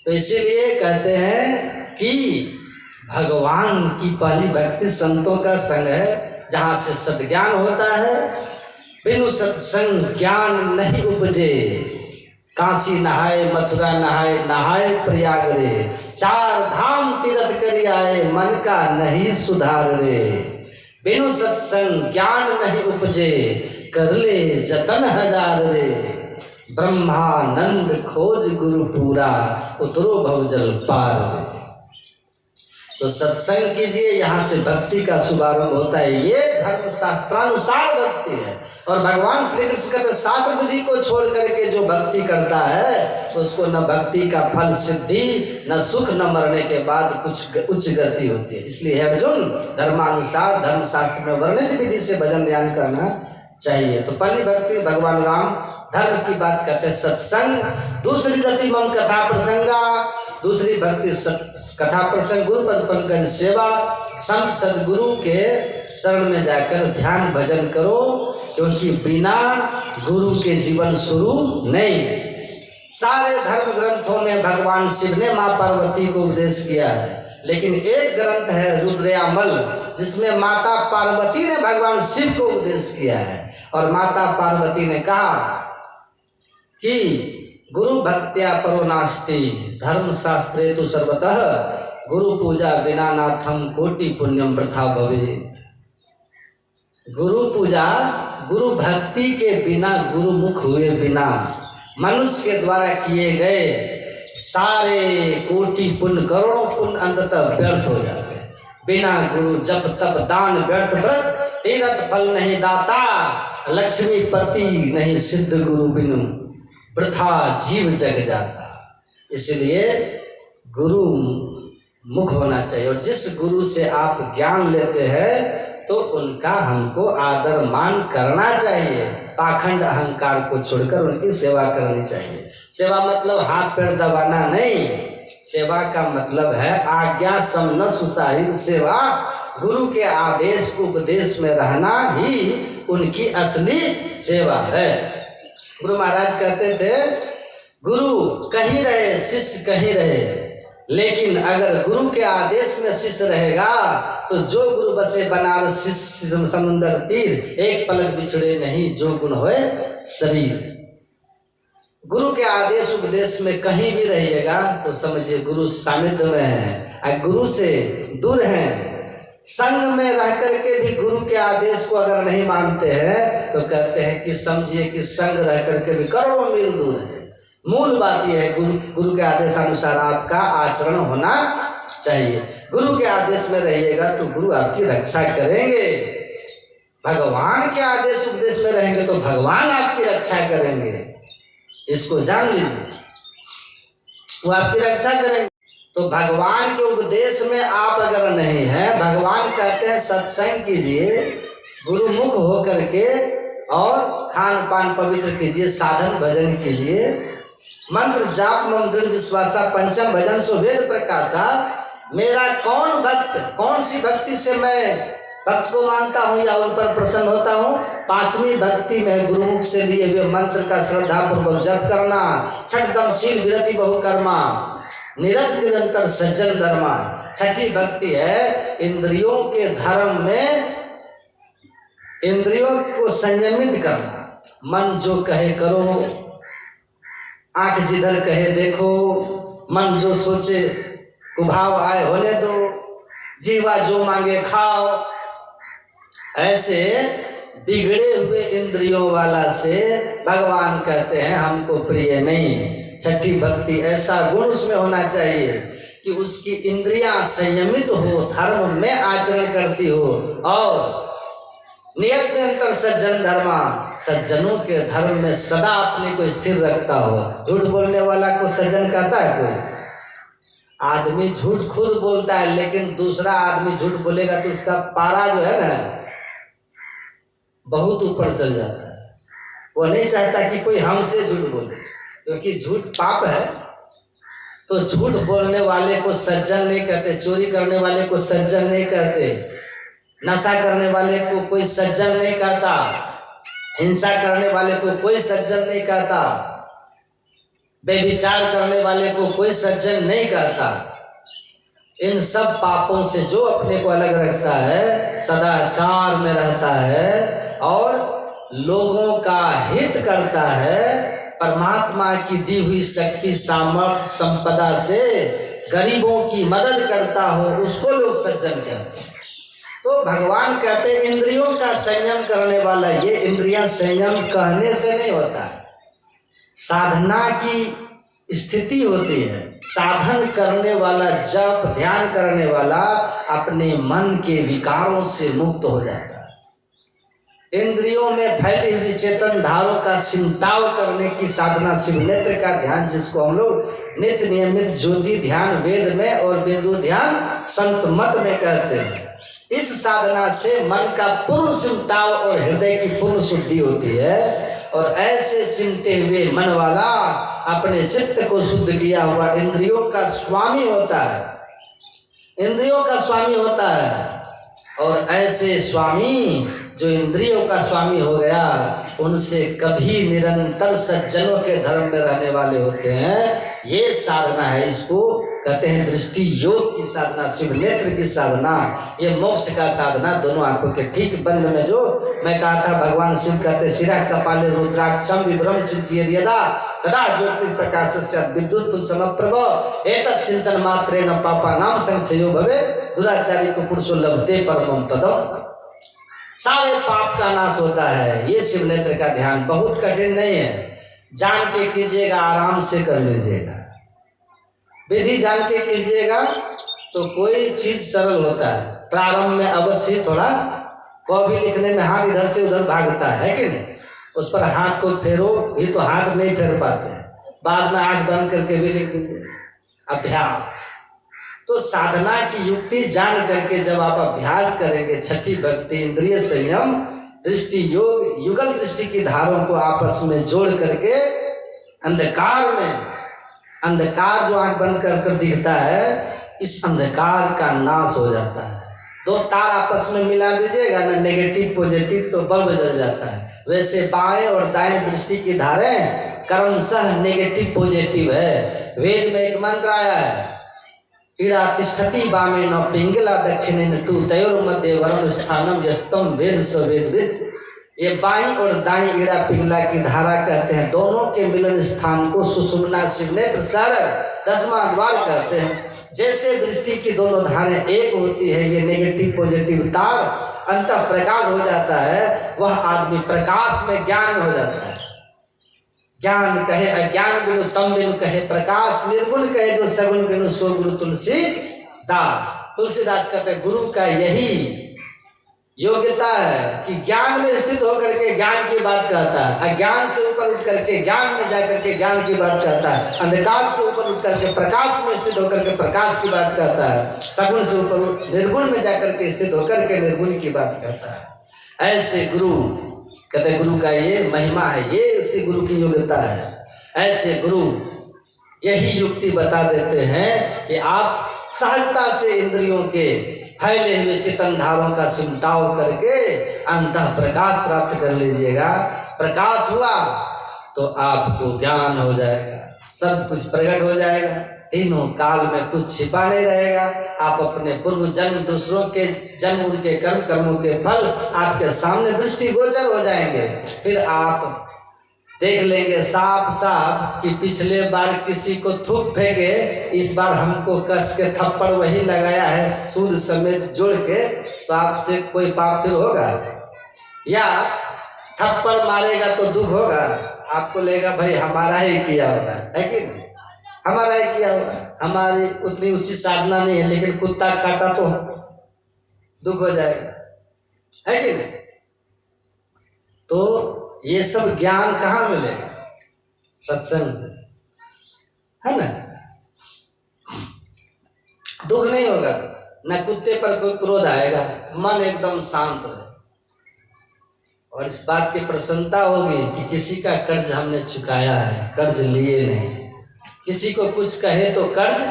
तो इसीलिए कहते हैं कि भगवान की पहली भक्ति संतों का संग है, जहाँ से सद्ज्ञान होता है। बिनु सत्संग ज्ञान नहीं उपजे, काशी नहाए मथुरा नहाए प्रयाग रे, 4 धाम तीर्थ करी आए, मन का नहीं सुधार रे। बिनु सत्संग ज्ञान नहीं उपजे, कर ले जतन 1000 रे। ब्रह्मानंद खोज गुरु पूरा, उतरो भवजल पार रे। तो सत्संग कीजिए, यहाँ से भक्ति का शुभारंभ होता है। ये धर्म शास्त्रानुसार भक्ति है। और भगवान श्री कृष्ण कहते 7 विधि को छोड़ करके जो भक्ति करता है, उसको न भक्ति का फल सिद्धि, न सुख, न मरने के बाद कुछ उच्च गति होती है। इसलिए अर्जुन, धर्मानुसार धर्म शास्त्र में वर्णित विधि से भजन ध्यान करना चाहिए। तो पहली भक्ति भगवान राम धर्म की बात करते हैं, सत्संग। दूसरी गति मम कथा प्रसंगा, दूसरी भक्ति कथा प्रसंग, गुरुपद पंकज सेवा। संत सदगुरु के शरण में जाकर ध्यान भजन करो, क्योंकि बिना गुरु के जीवन शुरू नहीं। सारे धर्म ग्रंथों में भगवान शिव ने माँ पार्वती को उपदेश किया है, लेकिन एक ग्रंथ है रुद्रयामल, जिसमें माता पार्वती ने भगवान शिव को उपदेश किया है। और माता पार्वती ने कहा कि गुरु भक्त्या परो नास्ति, धर्म शास्त्रे तु सर्वतः गुरु पूजा बिना नाथम कोटि पुण्यम वृथा भवेत्। गुरु पूजा, गुरु भक्ति के बिना, गुरुमुख हुए बिना मनुष्य के द्वारा किए गए सारे कोटि पुण्य, करोड़ों पुण्य अंततः व्यर्थ हो जाते हैं। बिना गुरु जप तप दान व्यर्थ व्रत, तीरथ फल नहीं दाता, लक्ष्मीपति नहीं सिद्ध गुरु बिनु, वृथा जीव जग जाता। इसलिए गुरु मुख होना चाहिए। और जिस गुरु से आप ज्ञान लेते हैं तो उनका हमको आदर मान करना चाहिए। पाखंड अहंकार को छोड़कर उनकी सेवा करनी चाहिए। सेवा मतलब हाथ पैर दबाना नहीं, सेवा का मतलब है आज्ञा समन सुसाहिब सेवा। गुरु के आदेश उपदेश में रहना ही उनकी असली सेवा है। गुरु महाराज कहते थे, गुरु कहीं रहे शिष्य कहीं रहे, लेकिन अगर गुरु के आदेश में शिष्य रहेगा तो जो गुरु बसे बनारस शिष्य समुंदर तीर, एक पलक बिछड़े नहीं जो गुण होए शरीर। गुरु के आदेश उपदेश में कहीं भी रहिएगा तो समझिए गुरु सानिध्य में है, गुरु से दूर हैं। संग में रह करके भी गुरु के आदेश को अगर नहीं मानते हैं तो कहते हैं कि समझिए कि संग रह करके भी करोड़ों मील दूर है। मूल बात यह है गुरु के आदेश अनुसार आपका आचरण होना चाहिए। गुरु के आदेश में रहिएगा तो गुरु आपकी रक्षा करेंगे। भगवान के आदेश उपदेश में रहेंगे तो भगवान आपकी रक्षा करेंगे। इसको जान लीजिए, वो आपकी रक्षा करेंगे। तो भगवान के उपदेश में आप अगर नहीं हैं, भगवान कहते हैं सत्संग कीजिए, गुरुमुख हो करके और खान पान पवित्र कीजिए, साधन भजन कीजिए, मंत्र जाप मम दृढ़ विश्वासा, पंचम भजन सो वेद प्रकाशा। मेरा कौन भक्त, कौन सी भक्ति से मैं भक्त को मानता हूँ या उन पर प्रसन्न होता हूँ? पांचवी भक्ति में गुरुमुख से लिए हुए मंत्र का श्रद्धा पूर्वक जप करना, छठदम शील विरति बहुकर्मा, निरंतर सज्जन धर्मा। छठी भक्ति है इंद्रियों के धर्म में इंद्रियों को संयमित करना। मन जो कहे करो, आंख जिधर कहे देखो, मन जो सोचे कुभाव आए होने दो, जीवा जो मांगे खाओ। ऐसे बिगड़े हुए इंद्रियों वाला से भगवान कहते हैं हमको प्रिय नहीं है। छठी भक्ति ऐसा गुण उसमें होना चाहिए कि उसकी इंद्रियां संयमित हो, धर्म में आचरण करती हो, और निरंतर सज्जन धर्मा, सज्जनों के धर्म में सदा अपने को स्थिर रखता हो। झूठ बोलने वाला को सज्जन कहता है कोई? आदमी झूठ खुद बोलता है, लेकिन दूसरा आदमी झूठ बोलेगा तो उसका पारा जो है ना बहुत ऊपर चल जाता है। वो नहीं चाहता कि कोई हमसे झूठ बोले, क्योंकि झूठ पाप है। तो झूठ बोलने वाले को सज्जन नहीं कहते, चोरी करने वाले को सज्जन नहीं कहते, नशा करने वाले को कोई सज्जन नहीं कहता, हिंसा करने वाले को कोई सज्जन नहीं कहता, बेविचार करने वाले को कोई सज्जन नहीं कहता। इन सब पापों से जो अपने को अलग रखता है, सदाचार में रहता है और लोगों का हित करता है, परमात्मा की दी हुई शक्ति सामर्थ्य संपदा से गरीबों की मदद करता हो, उसको लोग सज्जन कहते हैं। तो भगवान कहते हैं इंद्रियों का संयम करने वाला, ये इंद्रियां संयम कहने से नहीं होता, साधना की स्थिति होती है। साधन करने वाला, जप ध्यान करने वाला अपने मन के विकारों से मुक्त हो जाता है। इंद्रियों में फैली हुई चेतन धारों का सिमटाव करने की साधना शिव नेत्र का ध्यान, जिसको हम लोग नित्य नियमित ज्योति ध्यान वेद में और बिंदु ध्यान संत मत में कहते हैं। इस साधना से मन का पूर्ण सिमटाव और हृदय की पूर्ण शुद्धि होती है, और ऐसे सिमटे हुए मन वाला अपने चित्त को शुद्ध किया हुआ इंद्रियों का स्वामी होता है। इंद्रियों का स्वामी होता है, और ऐसे स्वामी जो इंद्रियों का स्वामी हो गया, उनसे कभी निरंतर सज्जनों के धर्म में रहने वाले होते हैं। ये साधना है, इसको कहते हैं दृष्टि योग की साधना, शिव नेत्र की साधना, ये मोक्ष का साधना। दोनों आंखों के ठीक बंद में जो मैं कहा था, भगवान शिव कहते शिरः कपाले रुद्राक्षं विभ्रम चिंतयेत् यदा तदा ज्योति प्रकाशस्य विद्युत समप्रभ एतत् चिंतन मात्रेण पापानां संक्षयो भवेत् दुराचारी को पुरुषो लभते परमं पदम्। सारे पाप का नाश होता है। ये शिव नेत्र का ध्यान बहुत कठिन नहीं है, जान के कीजिएगा, आराम से कर लीजिएगा। विधि जान के कीजिएगा तो कोई चीज सरल होता है। प्रारंभ में अवश्य थोड़ा कॉपी लिखने में हाथ इधर से उधर भागता है कि नहीं, उस पर हाथ को फेरो भी तो हाथ नहीं फेर पाते हैं, बाद में आंख बंद करके भी लिख दीजिए। अभ्यास तो साधना की युक्ति जान करके जब आप अभ्यास करेंगे, छठी भक्ति, इंद्रिय संयम, दृष्टि योग, युगल दृष्टि की धारों को आपस में जोड़ करके अंधकार में, अंधकार जो आंख बंद कर कर दिखता है, इस अंधकार का नाश हो जाता है। दो तार आपस में मिला दीजिएगा ना, नेगेटिव पॉजिटिव, तो बल्ब जल जाता है। वैसे बाएं और दाएं दृष्टि की धारें क्रमशः नेगेटिव पॉजिटिव है। वेद में एक मंत्र आया है, ईड़ा तिष्ठति वामे न पिंगला दक्षिणे न तू तयोर मध्य वरुण स्थानम यस्तम वेद स वेद। ये बाईं और दाईं ईड़ा पिंगला की धारा कहते हैं, दोनों के मिलन स्थान को सुषुम्ना शिव नेत्र सारक 10वां द्वार कहते हैं। जैसे दृष्टि की दोनों धारें एक होती है, ये नेगेटिव पॉजिटिव तार अंतः प्रकाश हो जाता है, वह आदमी प्रकाश में ज्ञान हो जाता है। ज्ञान कहे अज्ञान बिनु तम बिनु कहे प्रकाश, निर्गुण कहे जो सगुण बिनु सो गुरु तुलसीदास। तुलसीदास कहते गुरु का यही योग्यता है कि ज्ञान में स्थित होकर के ज्ञान की बात कहता है, अज्ञान से ऊपर उठ करके ज्ञान में जाकर के ज्ञान की बात कहता है, अंधकार से ऊपर उठ करके प्रकाश में स्थित होकर के प्रकाश की बात कहता है, सगुण से ऊपर निर्गुण में जाकर के स्थित होकर के निर्गुण की बात कहता है। ऐसे गुरु कहते गुरु का ये महिमा है, ये उसी गुरु की योग्यता है। ऐसे गुरु यही युक्ति बता देते हैं कि आप सहजता से इंद्रियों के फैले हुए चितन धारों का सिमटाव करके अंतः प्रकाश प्राप्त कर लीजिएगा। प्रकाश हुआ तो आपको ज्ञान हो जाएगा, सब कुछ प्रकट हो जाएगा, तीनों काल में कुछ छिपा नहीं रहेगा। आप अपने पूर्व जन्म, दूसरों के जन्म, उनके कर्मों के फल आपके सामने दृष्टिगोचर हो जाएंगे। फिर आप देख लेंगे साफ साफ कि पिछले बार किसी को थूक फेंके, इस बार हमको कस के थप्पड़ वही लगाया है सूद समेत जोड़ के, तो आपसे कोई पाप फिर होगा? या थप्पड़ मारेगा तो दुख होगा, आपको लगेगा भाई हमारा ही किया होगा, है कि नहीं? हमारा ही किया होगा, हमारी उतनी उचित साधना नहीं है, लेकिन कुत्ता काटा तो दुख हो जाएगा, है कि नहीं? तो ये सब ज्ञान कहाँ मिलेगा? सत्संग से, है ना? दुख नहीं होगा, न कुत्ते पर कोई क्रोध आएगा, मन एकदम शांत रहे और इस बात की प्रसन्नता होगी कि किसी का कर्ज हमने चुकाया है, कर्ज लिए नहीं। किसी को कुछ कहे तो कर्ज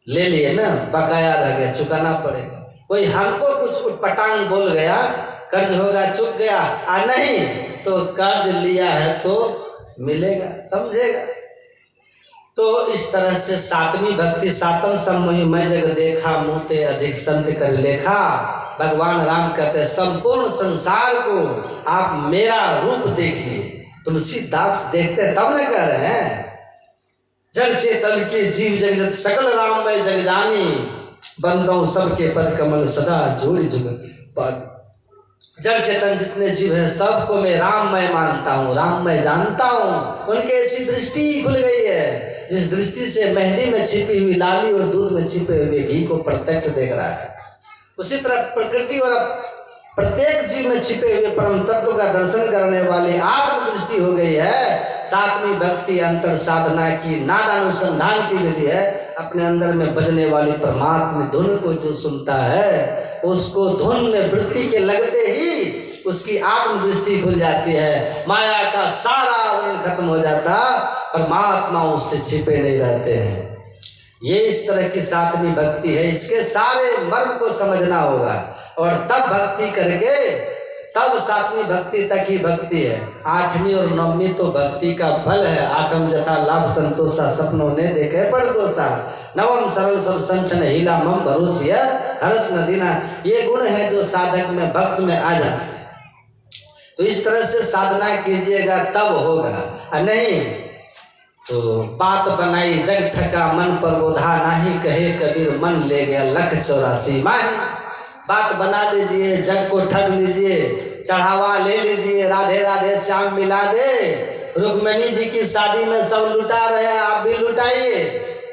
ले लिए ना, बकाया रह गया, चुकाना पड़ेगा। कोई हमको कुछ उटपटांग बोल गया, कर्ज होगा, चुक गया, नहीं तो कर्ज लिया है तो मिलेगा, समझेगा। तो इस तरह से सातवीं भक्ति, सातम सम्मोहि मैं जग देखा, मोते अधिक संत कर लेखा। भगवान राम कहते हैं संपूर्ण संसार को आप मेरा रूप देखिए। तुलसीदास देखते तब न कह रहे हैं, जड़ चेतन के जीव जगत सकल राम मैं जग जानी, बंदों सबके पद कमल सदा जोड़ी जुग पानी। जड़ चेतन जितने जीव हैं सबको मैं राममय मानता हूँ, राममय जानता हूँ। उनके ऐसी दृष्टि खुल गई है जिस दृष्टि से मेहंदी में छिपी हुई लाली और दूध में छिपे हुए घी को प्रत्यक्ष देख रहा है, उसी तरह प्रकृति और प्रत्येक जीव में छिपे हुए परम तत्व का दर्शन करने वाली आत्म दृष्टि हो गई है। सातवीं भक्ति अंतर साधना की नादानुसंधान की विधि है। अपने अंदर में बजने वाली परमात्मा धुन को जो सुनता है, उसको धुन में वृत्ति के लगते ही उसकी आत्म दृष्टि खुल जाती है, माया का सारा आवरण खत्म हो जाता, परमात्मा उससे छिपे नहीं रहते हैं। ये इस तरह की सातवीं भक्ति है। इसके सारे मर्म को समझना होगा और तब भक्ति करके तब 7वीं भक्ति तक ही भक्ति है। 8वीं और 9वीं तो भक्ति का फल है। 8म जथा लाभ संतोषा सपनों ने देखे पर दोषा। 9म सरल सब संचन हीला मम भरोसिया हरस न दीना। ये गुण है जो साधक में भक्त में आ जाते हैं। तो इस तरह से साधना कीजिएगा तब होगा, नहीं तो बात बनाई जग ठका मन पर बोधा नाही। कहे कबीर मन ले गया लख 84 माही। बात बना लीजिए, जग को ठग लीजिए, चढ़ावा ले लीजिए, राधे राधे श्याम मिला दे। रुक्मिणी जी की शादी में सब लुटा रहे हैं, आप भी लुटाइए।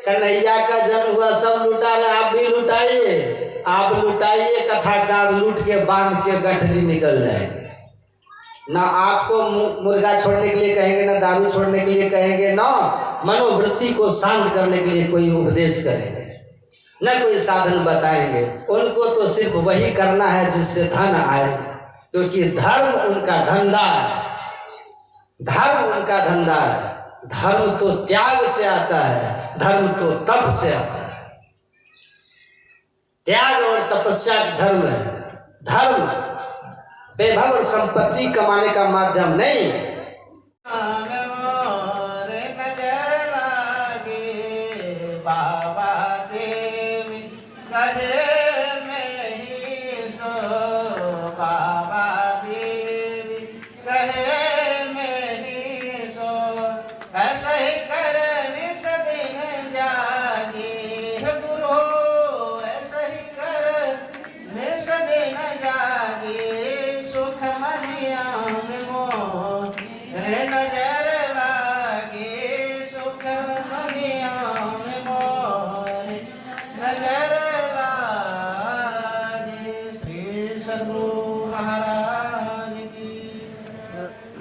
कन्हैया का जन्म हुआ, सब लुटा रहे हैं, आप भी लुटाइए। आप लुटाइए, कथाकार लूट के बांध के गठरी निकल जाएंगे। ना आपको मुर्गा छोड़ने के लिए कहेंगे, ना दारू छोड़ने के लिए कहेंगे, ना मनोवृत्ति को शांत करने के लिए कोई उपदेश करेंगे, न कोई साधन बताएंगे। उनको तो सिर्फ वही करना है जिससे धन आए, क्योंकि धर्म उनका धंधा है। धर्म उनका धंधा है। धर्म तो त्याग से आता है, धर्म तो तप से आता है। त्याग और तपस्या धर्म है। धर्म वैभव और संपत्ति कमाने का माध्यम नहीं है।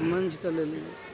मंच का ले लीजिए।